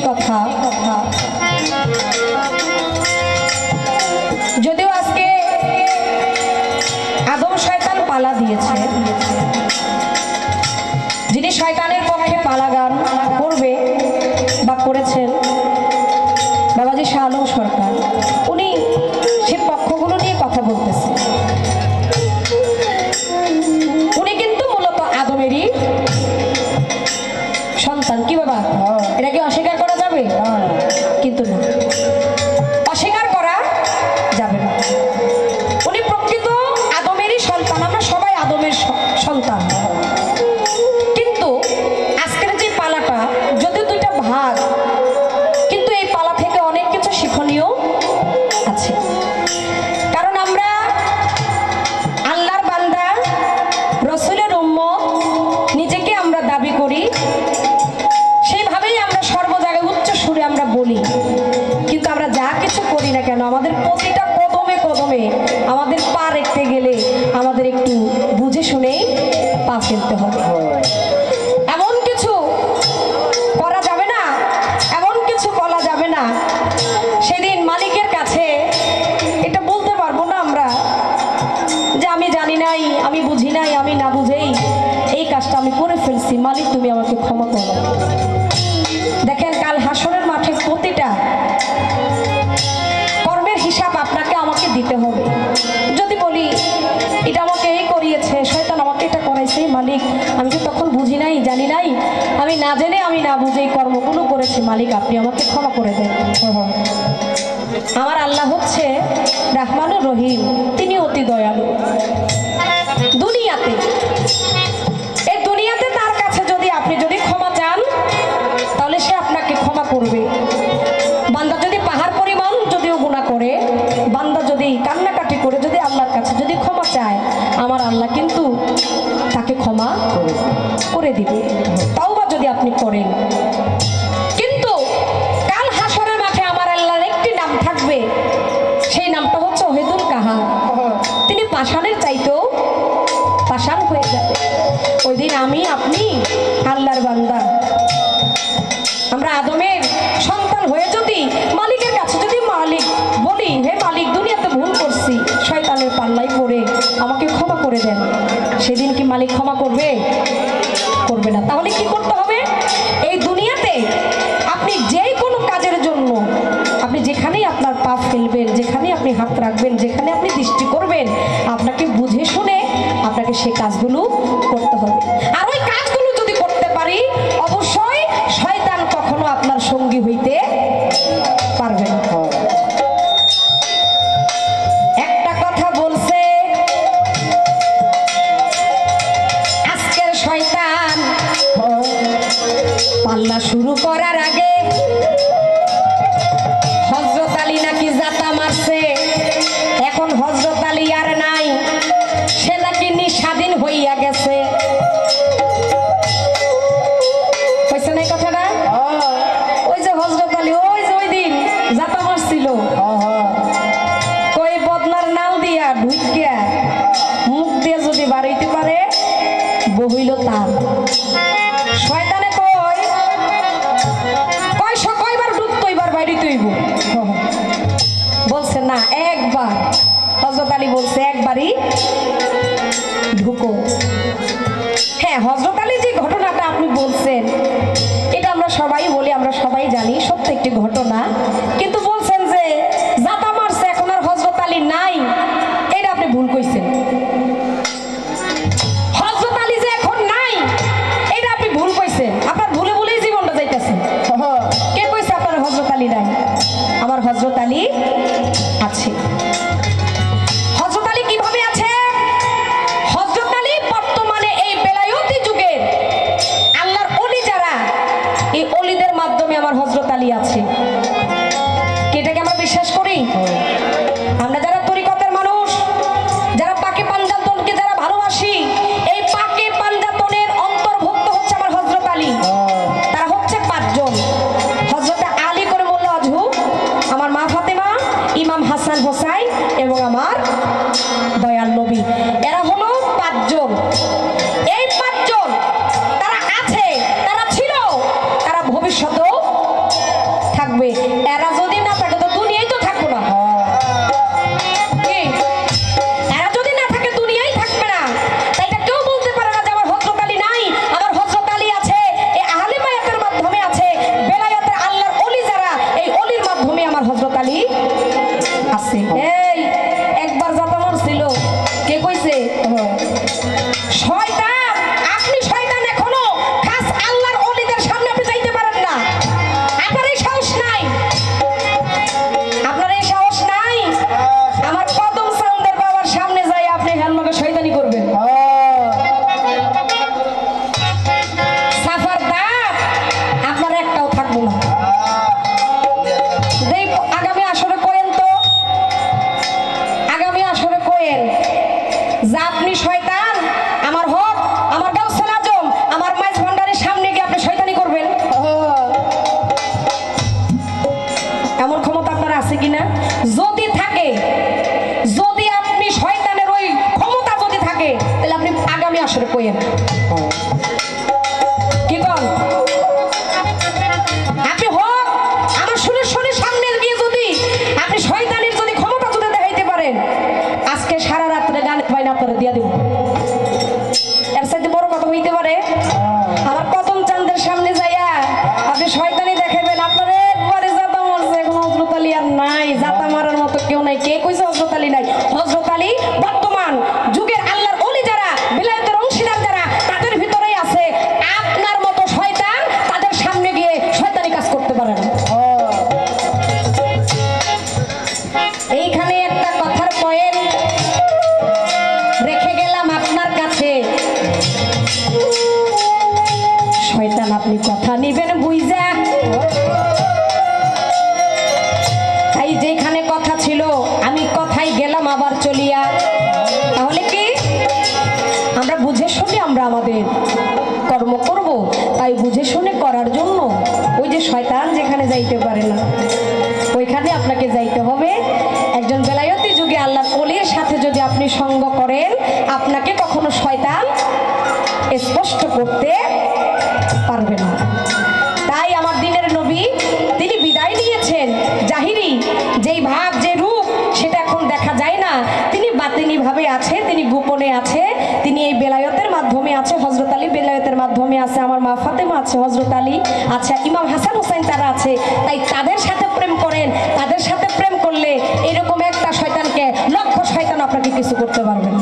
কথা, যদিও আজকে আদম শয়তান পালা দিয়েছে, যিনি শয়তানের পক্ষে পালা গান করবে বা করেছেন বাবাজি শাহ আলম সরকার, উনি সে পক্ষগুলো নিয়ে কথা বলতেছে। উনি কিন্তু মূলত আদমেরই সন্তান। কি বাবা, এটা কি অস্বীকার করা যাবে? কিন্তু না, অস্বীকার করা যাবে না। উনি প্রকৃত আদমেরই সন্তান, আমরা সবাই আদমের সন্তান। কিন্তু আজকের যে পালাটা, যদি দুইটা ভাগ, কিন্তু এই পালা থেকে অনেক কিছু শিক্ষণীয় আছে। কারণ আমরা আল্লাহর বান্দা, রসুলের উম্মত নিজেকে আমরা দাবি করি, সেইভাবেই আমরা সর্ব জায়গায় উচ্চ সুরে আমরা বলি। কিন্তু আমরা যা কিছু করি না কেন, আমাদের প্রতিটা কদমে কদমে আমাদের পা রাখতে গেলে আমাদের একটু বুঝে শুনেই পা ফেলতে হবে। এমন কিছু করা যাবে না, এমন কিছু বলা যাবে না সেদিন মালিকের কাছে এটা বলতে পারবো না আমরা যে আমি জানি নাই, আমি বুঝি নাই, আমি না বুঝেই এই কাজটা আমি করে ফেলছি, মালিক তুমি আমাকে ক্ষমা করো। দেখেন, কাল হাসরের মাঠে প্রতিটা কর্মের হিসাব আপনাকে আমাকে দিতে হবে। যদি বলি এটা আমাকে এই করিয়েছে শয়তান, আমাকে এটা করাইছে মালিক, আমি তো তখন বুঝি নাই, জানি নাই, আমি না জেনে, আমি না বুঝে এই কর্মগুলো করেছি, মালিক আপনি আমাকে ক্ষমা করে দেন। আমার আল্লাহ হচ্ছে রাহমানুর রহিম, তিনি অতি দয়ালু। দুনিয়াতে, এই দুনিয়াতে তার কাছে যদি আপনি যদি ক্ষমা চান, তাহলে সে আপনাকে ক্ষমা করবে। বান্দা যদি পাহাড় পরিমাণ যদিও গুনাহ করে, বান্দা যদি কান্নাকাটি করে যদি আল্লাহর কাছে যদি ক্ষমা চায়, আমার আল্লাহ কিন্তু তাকে ক্ষমা করে দিবে, তাওবা যদি আপনি করেন। কিন্তু কাল হাসরের মাঠে আমার আল্লাহর একটি নাম থাকবে, সেই নামটা হচ্ছে ওয়াহিদুল কাহার। তিনি পাষাণের চাইতেও পাষাণ হয়ে যাবে। ওই দিন আমি আপনি আল্লাহর বান্দা, আমরা আদমের সন্তান হয়ে যদি মালিকের কাছে যদি মালিক বলি, হে মালিক দুনিয়াতে ভুল করছি, শয়তানের পাল্লায় পড়ে আমাকে ক্ষমা করে দেন, সেদিন কি মালিক ক্ষমা করবে? করবে না। তাহলে কি করতে হবে? এই দুনিয়াতে আপনি যে কোনো কাজের জন্য, আপনি যেখানেই আপনার পা ফেলবেন, যেখানে আপনি হাত রাখবেন, যেখানে আপনি দৃষ্টি করবেন, আপনাকে বুঝে শুনে আপনাকে সেই কাজগুলো করতে হবে। আর ওই কাজগুলো যদি করতে পারি, অবশ্যই শয়তান কখনো আপনার সঙ্গী হইতে পারবে না। একটা কথা বলছে, আজকের শয়তান পাল্লা শুরু করার আগে হযরত আলী নাকি জাতা মারছে, এখন হযরত আলী আর নাই, সে নাকি নিঃস্বাধীন হইয়া গেছে। কইছে না এই কথাটা? ওই যে হযরত আলী ওই যে ওই দিন জাতা মারছিল, কই বদনার নাল দিয়া ঢুকিয়া মুখ দিয়ে যদি বাড়াইতে পারে, বহিল তার। শয়তানে কয় কয়বার ঢুকতো, এবার বাইরে তৈব। বলছে না, একবার। হযরত আলী বলছে একবারই ঢুকো। হ্যাঁ, হযরত আলী যে ঘটনাটা আপনি বলছেন, এটা আমরা সবাই বলি, আমরা সবাই জানি সত্য একটি ঘটনা। কিন্তু বলছেন যে জাতা মারছে, এখন আর হযরত আলী নাই, এটা আপনি ভুল কইছেন। হযরত আলী যে এখন নাই, এটা আপনি ভুল কইছেন। আপনার ভুলে ভুলেই জীবনটা যাইতেছে। কে কইছে আপনার হযরত আলী নাই? আমার হযরত আলী আছে। হযরত আলী কিভাবে আছে? হযরত আলী বর্তমানে এই বেলায়েতি যুগের আল্লাহর ওলি যারা, এই ওলিদের মাধ্যমে আমার হযরত আলী আছে। এটাকে আমরা বিশ্বাস করি। আমরা যারা তরিকতের মানুষ, যারা পাকে পাঞ্জাতনকে যারা ভালোবাসি, এই পাকে পাঞ্জাতনের অন্তর্ভুক্ত হচ্ছে আমার হযরত আলী। তারা হচ্ছে 5 জন। হযরত আলী করে মোল্লা আজহু, আমার মা ফাতেমা, ইমাম হাসান হোসাইন এবং আমার দয়াল নবী, এরা হলো 5 জন। এই 5 জন তারা আছে, তারা ছিল, তারা ভবিষ্যতেও থাকবে, এরা যদি না থাকে তো দুনিয়ায় তো থাকবো না। কি? এরা যদি না থাকে দুনিয়ায় থাকবে না। তাই এটা কেউ বলতে পারে না যে আমার হযরত আলী নাই। আমার হযরত আলী আছে, এই আহলে বায়াতের মাধ্যমে আছে, বেলায়েতের আল্লাহর ওলি যারা, এই ওলির মাধ্যমে আমার হযরত আলী আছে। এই একবার জাতা মারছিল, কে কইছে? শয়তান, আপনি শয়তান এখনো খাস আল্লাহর ওলিদের সামনে আপনি যাইতে পারেন না। আপনার এই সাহস নাই, আপনার এই সাহস নাই। আমার কদম চান্দের বাবার সামনে যাই আপনি হেলমাকে শয়তানি করবেন। সাফার দাঁত আপনার একটাও থাকবো না। আগামী আসরে কোয়েন তো, আগামী আসরে কোয়েন যা আপনি শয়তান, আমার হক, আমার গাউসুল আজম, আমার মাইজ ভান্ডারের সামনে গিয়ে আপনি শয়তানি করবেন। এমন ক্ষমতা আপনার আছে কিনা? যদি থাকে, যদি আপনি শয়তানের ওই ক্ষমতা যদি থাকে, তাহলে আপনি আগামী আসরে কোয়েন। কি কন? আপনি হক আমার শরীর সামনে গিয়ে যদি আপনি শয়তানের যদি ক্ষমতা যদি দেখাইতে পারেন, আজকে সারা রাত্রে গান পাইনা আপনারা দিয়া দেব। এর সাথে বড় কথা হইতে পারে? আমার কদম চাঁদের সামনে যাইয়া আপনি শয়তানি দেখাবেন, আপনার একবারে জাতা মারছে। এখন হযরত আলী আর নাই, জাতা মারার মতো কেউ নাই। কে কইছে হযরত আলী নাই? হযরত আলী বর্তমান যুগের আল্লাহর ওলি যারা, বেলায়েতের অংশীদার যারা, তাদের ভিতরেই আছে। আপনার মতো শয়তান তাদের সামনে গিয়ে শয়তানি কাজ করতে পারে না। এইখানে একটা কথার পয়েন্ট রেখে গেলাম আপনার কাছে। শয়তান আপনি কথা নিবেন বুঝা। তাই যেখানে কথা ছিল আমি কথাই গেলাম আবার চলিয়া। তাহলে কি আমরা বুঝে শুনে আমরা আমাদের কর্ম করব। তাই বুঝে শুনে করার জন্য ওই যে শয়তান যেখানে যাইতে পারে না, ওইখানে আপনাকে যাইতে হবে। একজন বেলায়েতি যুগে আল্লাহর ওলির সাথে যদি আপনি সঙ্গ করেন, আপনাকে কখনো শয়তান স্পষ্ট করতে পারবে না। তাই আমার দিনের নবী তিনি বিদায় নিয়েছেন। জাহিরি যেই ভাব, যে রূপ, সেটা এখন দেখা যায় না। তিনি বাতিনি ভাবে আছে, তিনি গোপনে আছে। তিনি এই বেলায়েতের মাধ্যমে আছে। হযরত আলী বেলায়েতের মাধ্যমে আছে, আমার মা ফাতেমা আছে, হযরত আলী আছে, ইমাম হাসান হুসাইন তারা আছে। তাই তাদের সাথে প্রেম করেন। তাদের সাথে প্রেম করলে এরকম একটা শয়তানকে, লক্ষ শয়তান আপনাকে কিছু করতে পারবে না।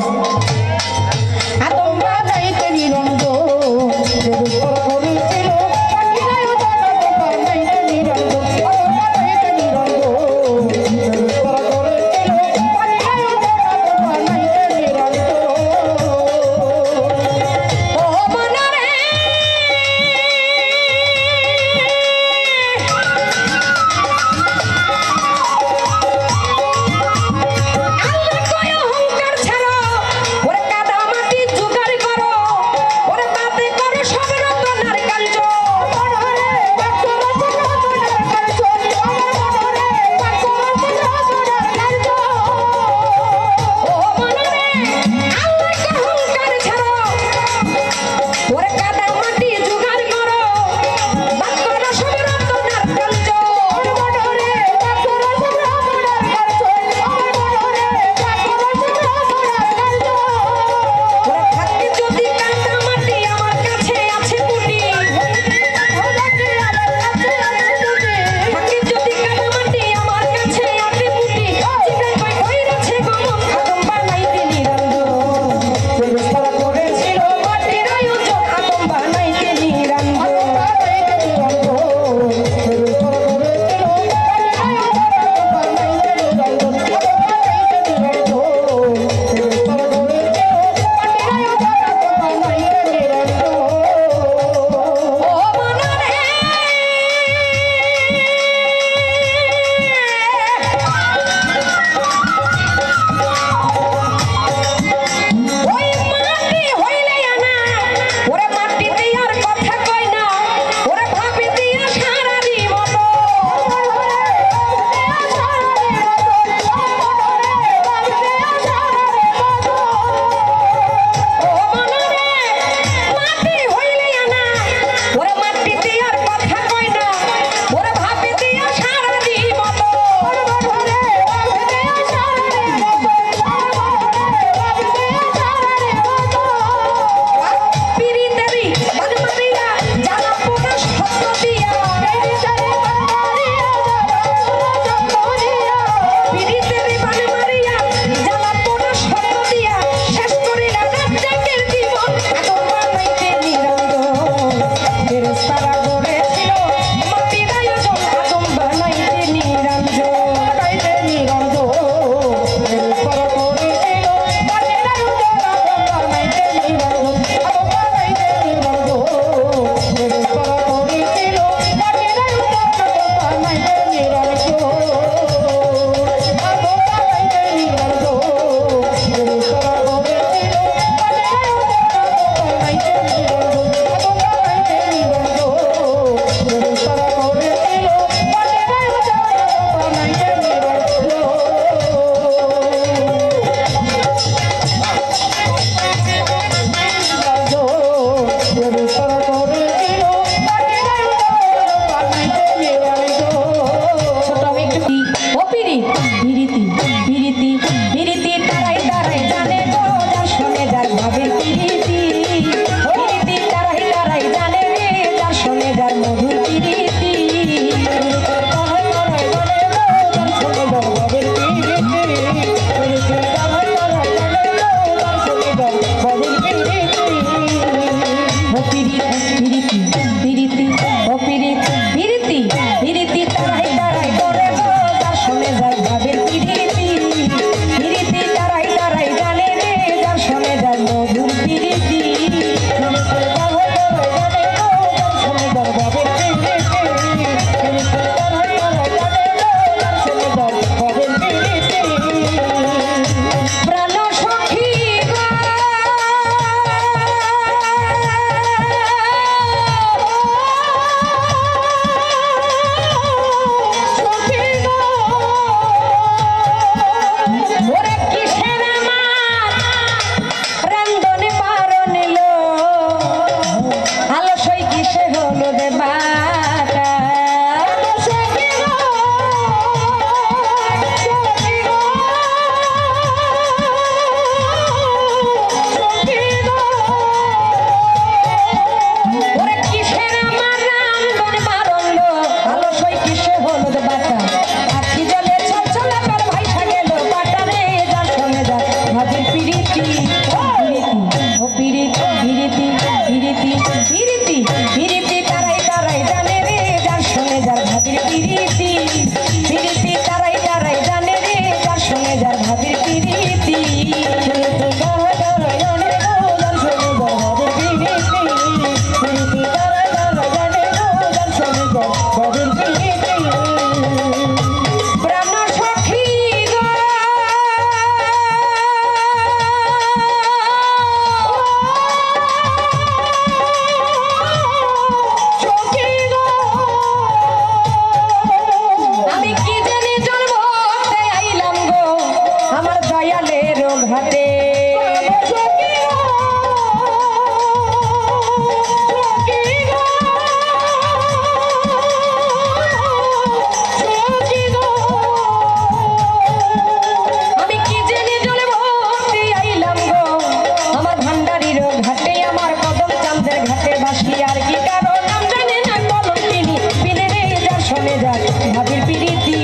ডাক ভাবির পিরিতি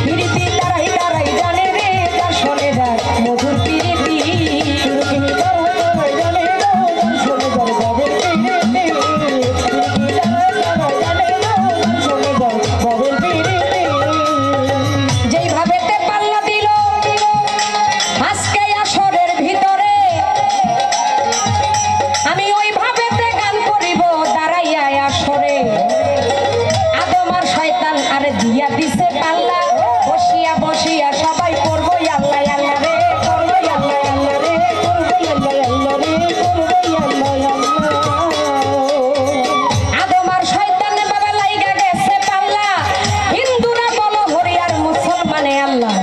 পিরিতি দাঁড়াই দাঁড়াই জানে রে তার শোনে ডাক মধুর পিরিতি যেইভাবে তে পাল্লা দিল আজকে আসরের ভিতরে আমি ওইভাবে তে গান করিব দাঁড়াইয়া আসরে আদম আর শয়তান আরে দিয়া দিছে পাল্লা বসিয়া বসিয়া সবাই করবো আল্লাহ আল্লাহ রে করবো আল্লাহ আল্লাহ রে করবো আল্লাহ আল্লাহ রে করবো আল্লাহ আল্লাহ আদম আর শয়তানের বাবা লাইগা গেছে পাল্লা হিন্দুরা বলো হরি আর মুসলমানে আল্লাহ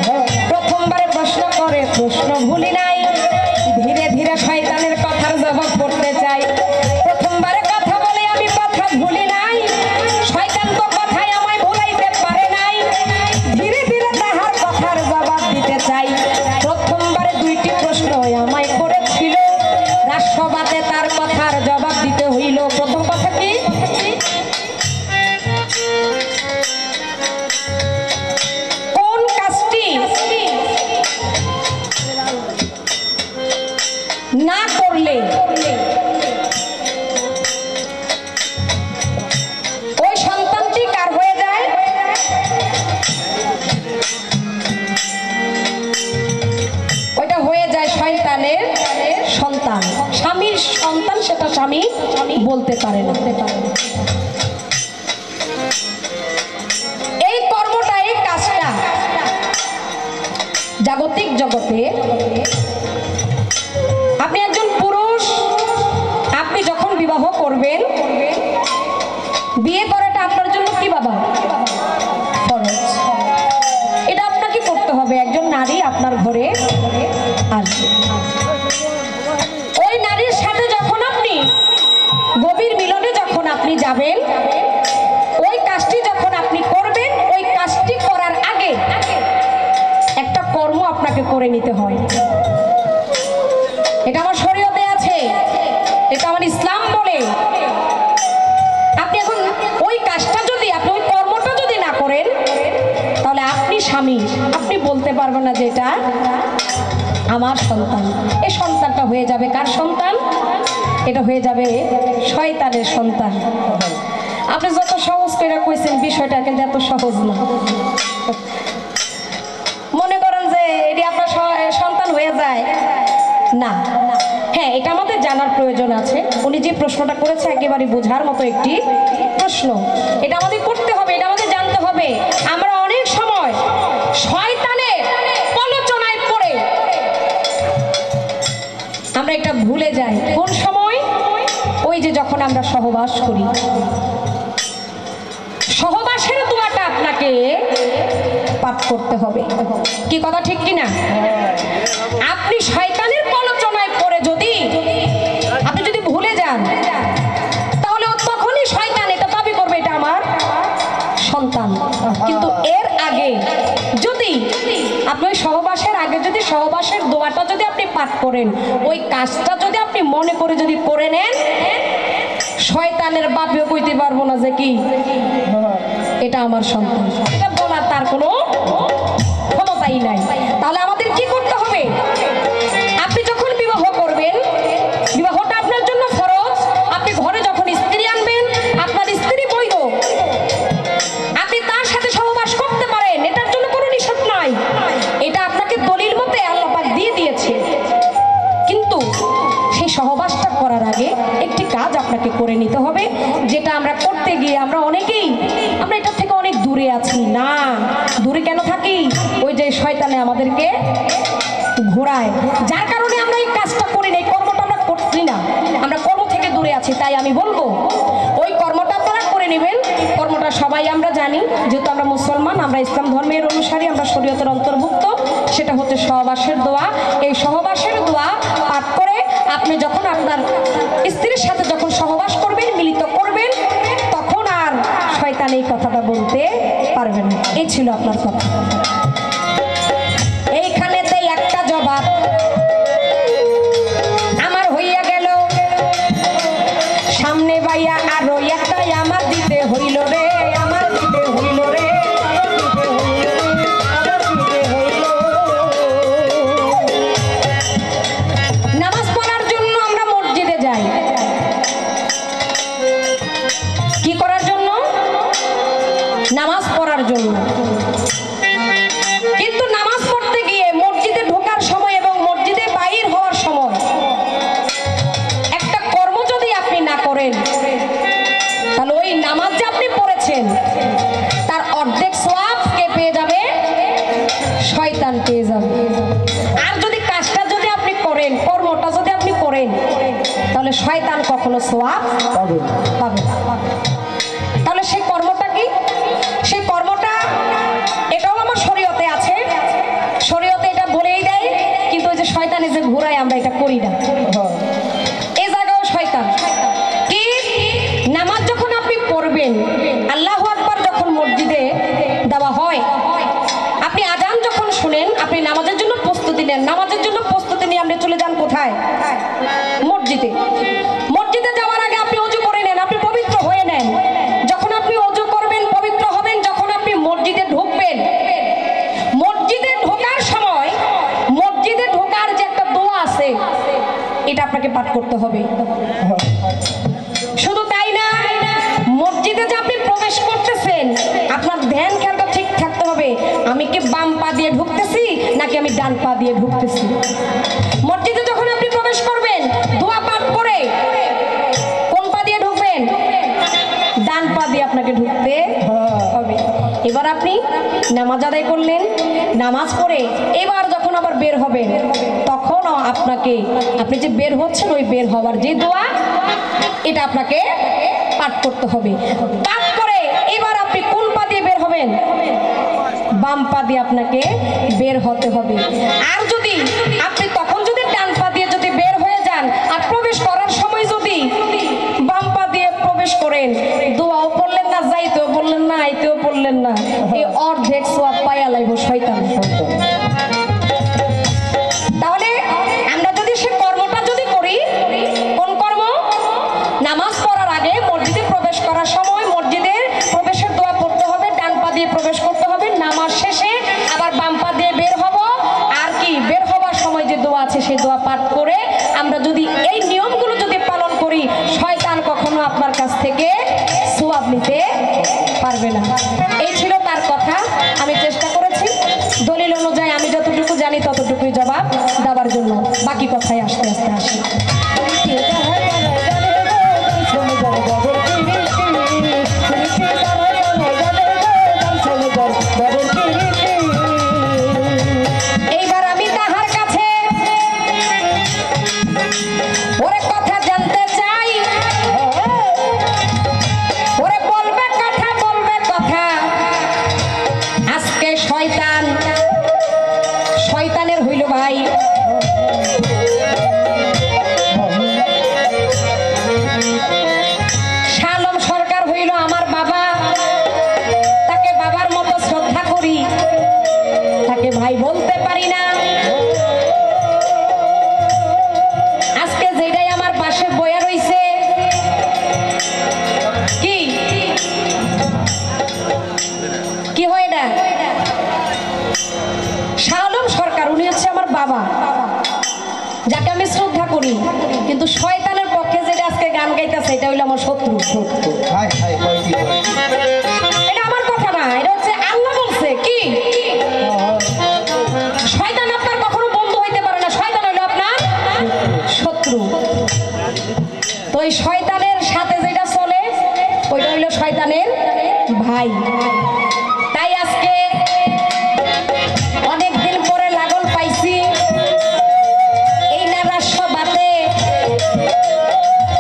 প্রথমবারে প্রশ্ন করে প্রশ্ন ভুলি নাই ধীরে ধীরে শয়তানের কথার জবাব করতে চাই প্রথমবারে কথা বলে আমি কথা ভুলি নাই শয়তান তো কথাই আমায় ভুলাইতে পারে নাই ধীরে ধীরে তাহার কথার জবাব দিতে চাই প্রথমবারে দুইটি প্রশ্ন আমায় করেছিল রাষ্ট্রবাদে তার কথার জবাব দিতে হইল প্রথম কথা কি কোন কাজটি না করলে ওই সন্তানটি কার হয়ে যায় ওইটা হয়ে যায় শয়তানের সন্তান স্বামীর সন্তান সেটা স্বামী বলতে পারে না এই কর্মটা এই কাজটা জাগতিক জগতে আপনি একজন পুরুষ আপনি যখন বিবাহ করবেন বিয়ে করাটা আপনার জন্য কি বাবা ফরজ এটা আপনাকে করতে হবে একজন নারী আপনার ঘরে আসবে ওই নারীর সাথে যখন আপনি গভীর মিলনে যখন আপনি যাবেন ওই কাজটি যখন আপনি করবেন ওই কাজটি করার আগে একটা কর্ম আপনাকে করে নিতে হয় এটা আমার শরীয়তে আছে এটা আমার ইসলাম বলে আপনি এখন ওই কাজটা যদি আপনি ওই কর্মটা যদি না করেন তাহলে আপনি স্বামী আপনি বলতে পারবেন না যে এটা আমার সন্তান এই সন্তানটা হয়ে যাবে কার সন্তান এটা হয়ে যাবে শয়তানের সন্তান আপনি যত সহজ করে কইছেন বিষয়টা কিন্তু এত সহজ না মনে করেন যে এটি আপনার সন্তান হয়ে যায় না হ্যাঁ এটা আমাদের জানার প্রয়োজন আছে উনি যে প্রশ্নটা করেছে একেবারে বোঝার মতো একটি প্রশ্ন এটা আমাদের করতে হবে এটা আমাদের জানতে হবে আমরা অনেক সময় শয়তানের প্রলোচনায় পড়ে আমরা এটা ভুলে যাই কোন সময় ওই যে যখন আমরা সহবাস করি সহবাসের দোয়াটা আপনাকে পাঠ করতে হবে কি কথা ঠিক কিনা আপনি শয়তানের প্রলোচনায় পড়ে যদি আপনি যদি ভুলে যান তাহলে তখনই শয়তান এটা দাবি করবে এটা আমার সন্তান কিন্তু এর আগে যদি আপনি ওই সহবাসের আগে যদি সহবাসের দোয়াটা যদি আপনি পাঠ করেন ওই কাজটা যদি আপনি মনে করে যদি করে নেন শয়তানের বাপেও কইতে পারবো না যে কি এটা আমার সন্তান এটা বলার তার কোনো ক্ষমতাই নাই তাহলে আমাদের কি করতে হবে আপনি যখন বিবাহ করবেন বিবাহটা আপনার জন্য ফরজ আপনি ঘরে যখন স্ত্রী আনবেন আপনার স্ত্রী বৈধ আপনি তার সাথে সহবাস করতে পারেন এটার জন্য কোনো নিষেধ নাই এটা আপনাকে দলিল মতে আল্লাহ পাক দিয়ে দিয়েছে কিন্তু সেই সহবাসটা করার আগে একটি কাজ আপনাকে করে নিতে হবে যেটা আমরা করতে গিয়ে আমরা অনেকেই আমরা এটা থেকে অনেক দূরে আছি না দূরে কেন থাকি ওই যে শয়তানে আমাদেরকে ঘোরায় যার কারণে আমরা এই কাজটা করি না এই কর্মটা আমরা করছি না আমরা কর্ম থেকে দূরে আছি তাই আমি বলবো ওই কর্মটা আপনারা করে নেবেন কর্মটা সবাই আমরা জানি যেহেতু আমরা মুসলমান আমরা ইসলাম ধর্মের অনুসারী আমরা শরীয়তের অন্তর্ভুক্ত সেটা হচ্ছে সহবাসের দোয়া এই সহবাসের দোয়া পাঠ করে আপনি যখন আপনার স্ত্রীর সাথে যখন সহবাস করবেন মিলিত করবেন তখন আর শয়তান এই কথাটা বলতে পারবেন না এই ছিল আপনার কথা এইখানেতে একটা জবাব আমার হইয়া গেল সামনে বাইয়া আরো একটা আমার দিতে হইল রে আমার দিতে হইল রে নামাজ পড়ার জন্য। কিন্তু নামাজ পড়তে গিয়ে মসজিদে ঢোকার সময় এবং মসজিদে বাইর হওয়ার সময় একটা কর্ম যদি আপনি না করেন, তাহলে ওই নামাজ যে আপনি পড়েছেন তার অর্ধেক সওয়াব কে পেয়ে যাবে? শয়তান পেয়ে যাবে। আর যদি কাজটা যদি আপনি করেন, কর্মটা যদি আপনি করেন, তাহলে শয়তান কখনো সওয়াব পাবে না। তাহলে সেই কর্মটা কি? সেই কর্মটা এটাও আমার শরীয়তে আছে, শরীয়তে এটা বলেই দেয়, কিন্তু ওই যে শয়তানে যে ঘোরায় আমরা এটা করি না। এই জায়গাও শয়তান কি, নামাজ যখন আপনি পড়বেন, আল্লাহু আকবার যখন মসজিদে দেওয়া হয়, আপনি আজান যখন শুনেন, আপনি নামাজের জন্য প্রস্তুতি নেন। নামাজের জন্য প্রস্তুতি নিয়ে আপনি চলে যান কোথায়? মসজিদে। মসজিদে যাওয়ার আগে আপনি ওযু করে নেন, আপনি পবিত্র হয়ে নেন। যখন আপনি ওযু করবেন, পবিত্র হবেন, যখন আপনি মসজিদে ঢুকবেন, মসজিদে ঢোকার সময় মসজিদে ঢোকার যে একটা দোয়া আছে, এটা আপনাকে পাঠ করতে হবে। শুধু তাই না, মসজিদে যে আপনি প্রবেশ করতেছেন, আপনার ধ্যান খেয়ালটা ঠিক থাকতে হবে, আমি কি বাম পা দিয়ে ঢুকতেছি নাকি আমি ডান পা দিয়ে ঢুকতেছি। মসজিদে যখন আপনি প্রবেশ করবেন, দোয়া পাঠ করে কোন পা দিয়ে ঢুকবেন? ডান পা দিয়ে আপনাকে ঢুকতে হবে। এবার আপনি নামাজ আদায় করলেন, নামাজ পড়ে এবার যখন আবার বের হবেন, তখনও আপনাকে, আপনি যে বের হচ্ছেন, ওই বের হওয়ার যে দোয়া, এটা আপনাকে পাঠ করতে হবে। পাঠ করে এবার আপনি কোন পা দিয়ে বের হবেন? বাম পা দিয়ে আপনাকে বের হতে হবে। আর যদি আপনি তখন যদি ডান পা দিয়ে যদি বের হয়ে যান, আর প্রবেশ করার সময় যদি বাম পা দিয়ে প্রবেশ করেন, দোয়াও পড়লেন না, যাইতেও বললেন না, আইতেও বললেন না, এই অর্ধেক সওয়াব পাইয়া লাইব শয়তান। তাহলে আমরা যদি সে কর্মটা যদি করি, কোন কর্ম? নামাজ পড়ার আগে মসজিদে প্রবেশ করার সময় মসজিদের প্রবেশের দোয়া পড়তে হবে, ডান পা দিয়ে প্রবেশ করতে হবে। নামাজ শেষে আবার বাম পা দিয়ে বের হব। আর কি, বের হওয়ার সময় যে দোয়া আছে সেই দোয়া পাঠ করে আমরা যদি এই নিয়মগুলো যদি পালন করি, শয়তান কখনো আপনার কাছ থেকে সওয়াব নিতে পারবে না। এই ছিল তার কথা। আমি চেষ্টা করেছি দলিল অনুযায়ী আমি যতটুকু জানি ততটুকুই জবাব দেওয়ার জন্য। বাকি কথায় আস্তে আস্তে আসি। এইবার আমি তাহার কাছে ওরে কথা জানতে চাই, ওরে বলবে কথা, বলবে কথা। আজকে শয়তান, শয়তানের হইল ভাই শালম সরকার, হইল আমার বাবা। তাকে বাবার মতো শ্রদ্ধা করি, তাকে ভাই বলতে পারি না। আজকে যেটাই আমার পাশে বয়া রইছে, কি কি হয় না, শালম সরকার, উনি হচ্ছে আমার বাবা, যাকে আমি শ্রদ্ধা করি। কিন্তু শয়তানের পক্ষে যেটা আজকে গান গাইতেছে, এটা হইলো আমার শত্রু। এটা আমার কথা না, এটা হচ্ছে আল্লাহ বলছে। কি, শয়তান আপনার কখনো বন্ধু হইতে পারে না, শয়তান হইলো আপনার শত্রু। তো এই শয়তানের সাথে যেটা চলে, ওইটা হইলো শয়তানের ভাই। তাই আজকে অনেকদিন পরে লাগল পাইছি এই নারাস্য বাতে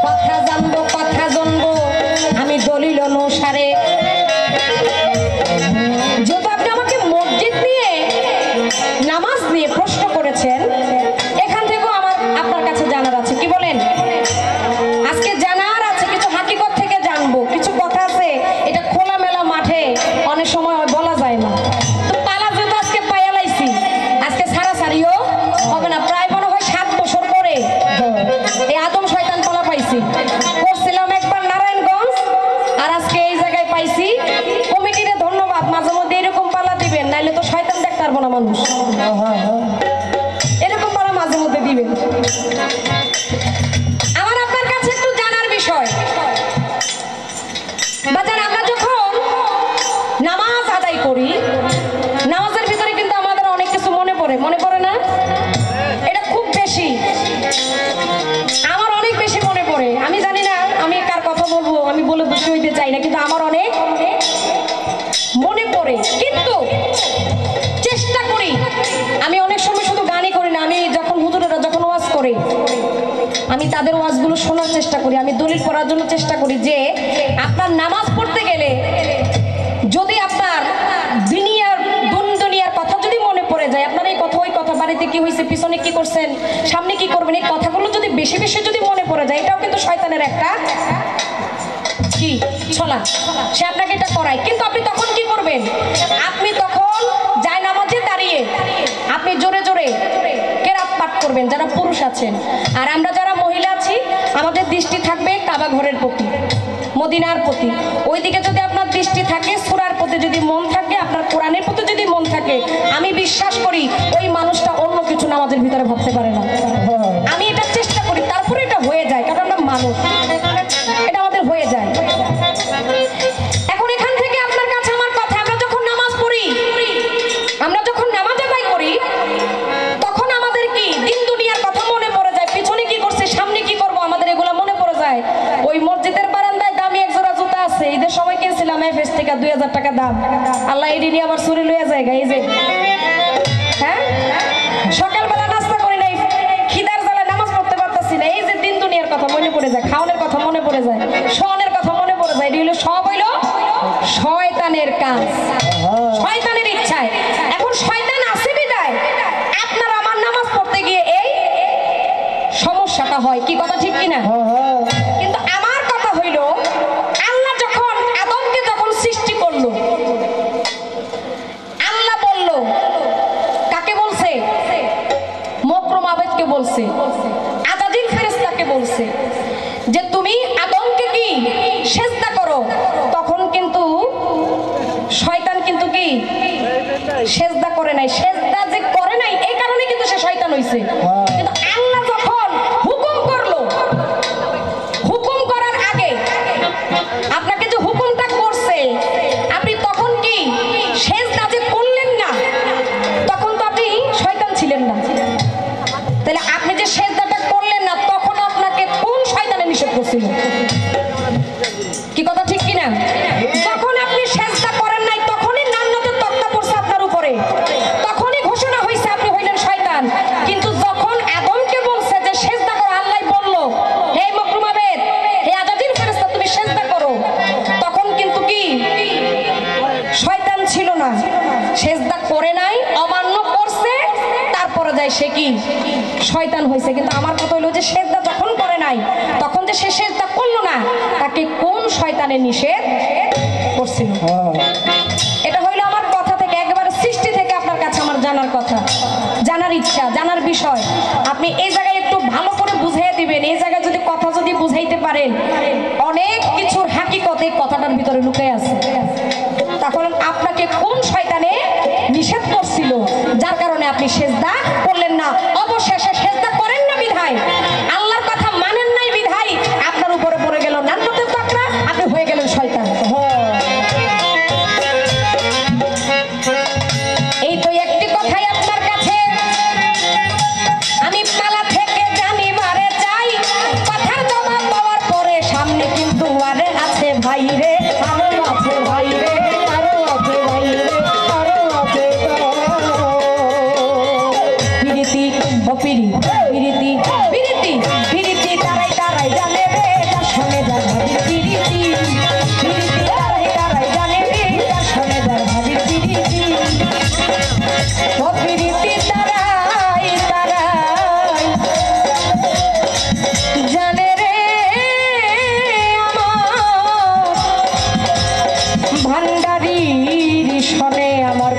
কথা জানবো, কথা জানবো। আমি দলিল অনুসারে নামাজ আদায় করি, নামাজের ভিতরে কিন্তু আমাদের অনেক কিছু মনে পড়ে না? এটা খুব বেশি, আমার অনেক বেশি মনে পড়ে। আমি জানি না আমি কার কথা বলবো, আমি বলে দোষী হইতে চাই না, কিন্তু আমার অনেক মনে পড়ে। কিন্তু চেষ্টা করি, আমি অনেক সময় শুধু গানই করি না, আমি যখন হুজুরেরা যখন ওয়াজ করে আমি তাদের ওয়াজগুলো শোনার চেষ্টা করি, আমি দলিল পড়ার জন্য চেষ্টা করি যে আপনার নামাজ পড়তে গেলে যদি আপনার দুনিয়ার কথা যদি মনে পড়ে যায়, আপনার এই কথা ওই কথা, বাড়িতে কি হয়েছে, পিছনে কি করছেন, সামনে কি করবেন, এই কথাগুলো যদি বেশি বেশি যদি মনে পড়ে যায়, এটাও কিন্তু শয়তানের একটা কি ছলা, সে আপনাকে এটা করায়। কিন্তু আপনি তখন কি করবেন? আপনি তখন যায় নামাজে দাঁড়িয়ে আপনি জোরে জোরে কেরাত পাঠ করবেন, যারা পুরুষ আছেন। আর আমরা যারা মহিলা আছি, আমাদের দৃষ্টি থাকবে কাবা ঘরের প্রতি, মদিনার প্রতি। ওইদিকে যদি আপনার দৃষ্টি থাকে, সূরার প্রতি যদি মন থাকে, আপনার কোরআনের প্রতি যদি মন থাকে, আমি বিশ্বাস করি ওই মানুষটা অন্য কিছু নামাজের ভিতরে ভাবতে পারে না। আমি এটা চেষ্টা করি, তারপরে এটা হয়ে যায়, কারণ আমরা মানুষ, এটা আমাদের হয়ে যায়। এখন এখান থেকে আপনার কাছে আমার কথা, আমরা যখন নামাজ পড়ি, আমরা যখন নামাজ আদায় করি, তখন আমাদের কি দিন দুনিয়ার কথা মনে পড়ে যায়, পিছনে কি করছে, সামনে কি করব, আমাদের এগুলো মনে পড়ে যায়। ওই মসজিদের বারান্দায় দামি এক জোড়া জুতা আছে, ঈদের সময় কিনছিলাম এফএস থেকে, 2000 টাকা দাম। আল্লাহ এডি নিয়ে আবার চুরি লইয়া যায়, এই যে হ্যাঁ, সকালবেলা নাস্তা করি নাই, খিদার জ্বালায় নামাজ পড়তে পারতাছি না, এই যে দিন দুনিয়ার কথা মনে পড়ে যায়, খাওয়ানোর কথা মনে পড়ে যায়, শোয়ানোর কথা মনে পড়ে যায়। এটি হলো সব হইল শয়তানের কাজ, শয়তানের ইচ্ছায়। এখন শয়তান আছে বিদায় আপনার আমার নামাজ পড়তে গিয়ে এই সমস্যাটা হয়, কি কথা ঠিক কিনা? কিন্তু আমার কথা হইল, আল্লাহ যখন আদমকে যখন সৃষ্টি করলো, আল্লাহ বলল, কাকে বলছে? মকরম আবেদকে বলছে, আজাজিল ফেরেশতাকে বলছে যে তুমি আদমকে কি সেজদা করো। তখন কিন্তু শয়তান কিন্তু কি সেজদা করে নাই, সেজদা যে করে নাই এই কারণে কিন্তু সে শয়তান হইছে। কিন্তু আল্লাহ যখন হুকুম করলো, হুকুম করার আগে আপনাকে যে হুকুমটা করছে, আপনি তখন কি সেজদা যে করলেন না, তখন তো আপনি শয়তান ছিলেন না। তাহলে আপনি যে সেজদাটা করলেন না, তখন আপনাকে কোন শয়তানে নিষেধ করছিল? কি কথা ঠিক কিনা? যখন আপনি সেজদা করেন নাই, তখনই নান্নতের তক্তা পড়ছে আপনার উপরে, তখনই ঘোষণা হয়েছে আপনি হইলেন শয়তান। কিন্তু যখন আদমকে বলছে যে সেজদা করো, আল্লাহ বলল হে মকরুম আবেদ, হে আজাজিল ফেরেশতা তুমি সেজদা করো, তখন কিন্তু কি শয়তান ছিল না, সেজদা করে নাই, অমান্য করছে, তারপরে যায় সে কি শয়তান হয়েছে। কিন্তু আমার কথা হলো যে সেজদা যখন করে নাই, তখন যে সে সেজদা করলো না, তাকে কোন শয়তানে নিষেধ করছিল? এটা হইলো আমার কথা থেকে, একেবারে সৃষ্টি থেকে আপনার কাছে আমার জানার কথা, জানার ইচ্ছা, জানার বিষয়। আপনি এই জায়গায় একটু ভালো করে বুঝিয়ে দিবেন, এই জায়গায় যদি কথা যদি বুঝাইতে পারেন, অনেক কিছুর হাকিকত এই কথাটার ভিতরে লুকিয়ে আছে। তখন আপনাকে কোন শয়তানে নিষেধ করছিল, যার কারণে আপনি সেজদা করলেন না, অবশেষে সেজদা করেন না বিধায়, আল্লাহর কথা মানেন নাই বিধায় আপনার উপরে পড়ে গেল নান্নতের তকরা, আপনি হয়ে গেলেন শয়তান। এই তো একটি কথাই আপনার কাছে আমি পালা থেকে জানিবারে চাই, কথার জবাব পাওয়ার পরে সামনে কিন্তু আরে আছে ভাই রে, আরো আছে ভাই রে, আরো আছে ভাই রে, আরো আছে পিরিতি ও পিরিতি পিরিতি পিরিতি তারাই তারাই জানে রে, তার শুনে যার ভাবির পিরিতি, পিরিতি তারাই তারাই জানে রে, তার শুনে যার ভাবির পিরিতি, ও পিরিতি তারাই তারাই জানে রে আমার ভান্ডারির শোনে আমার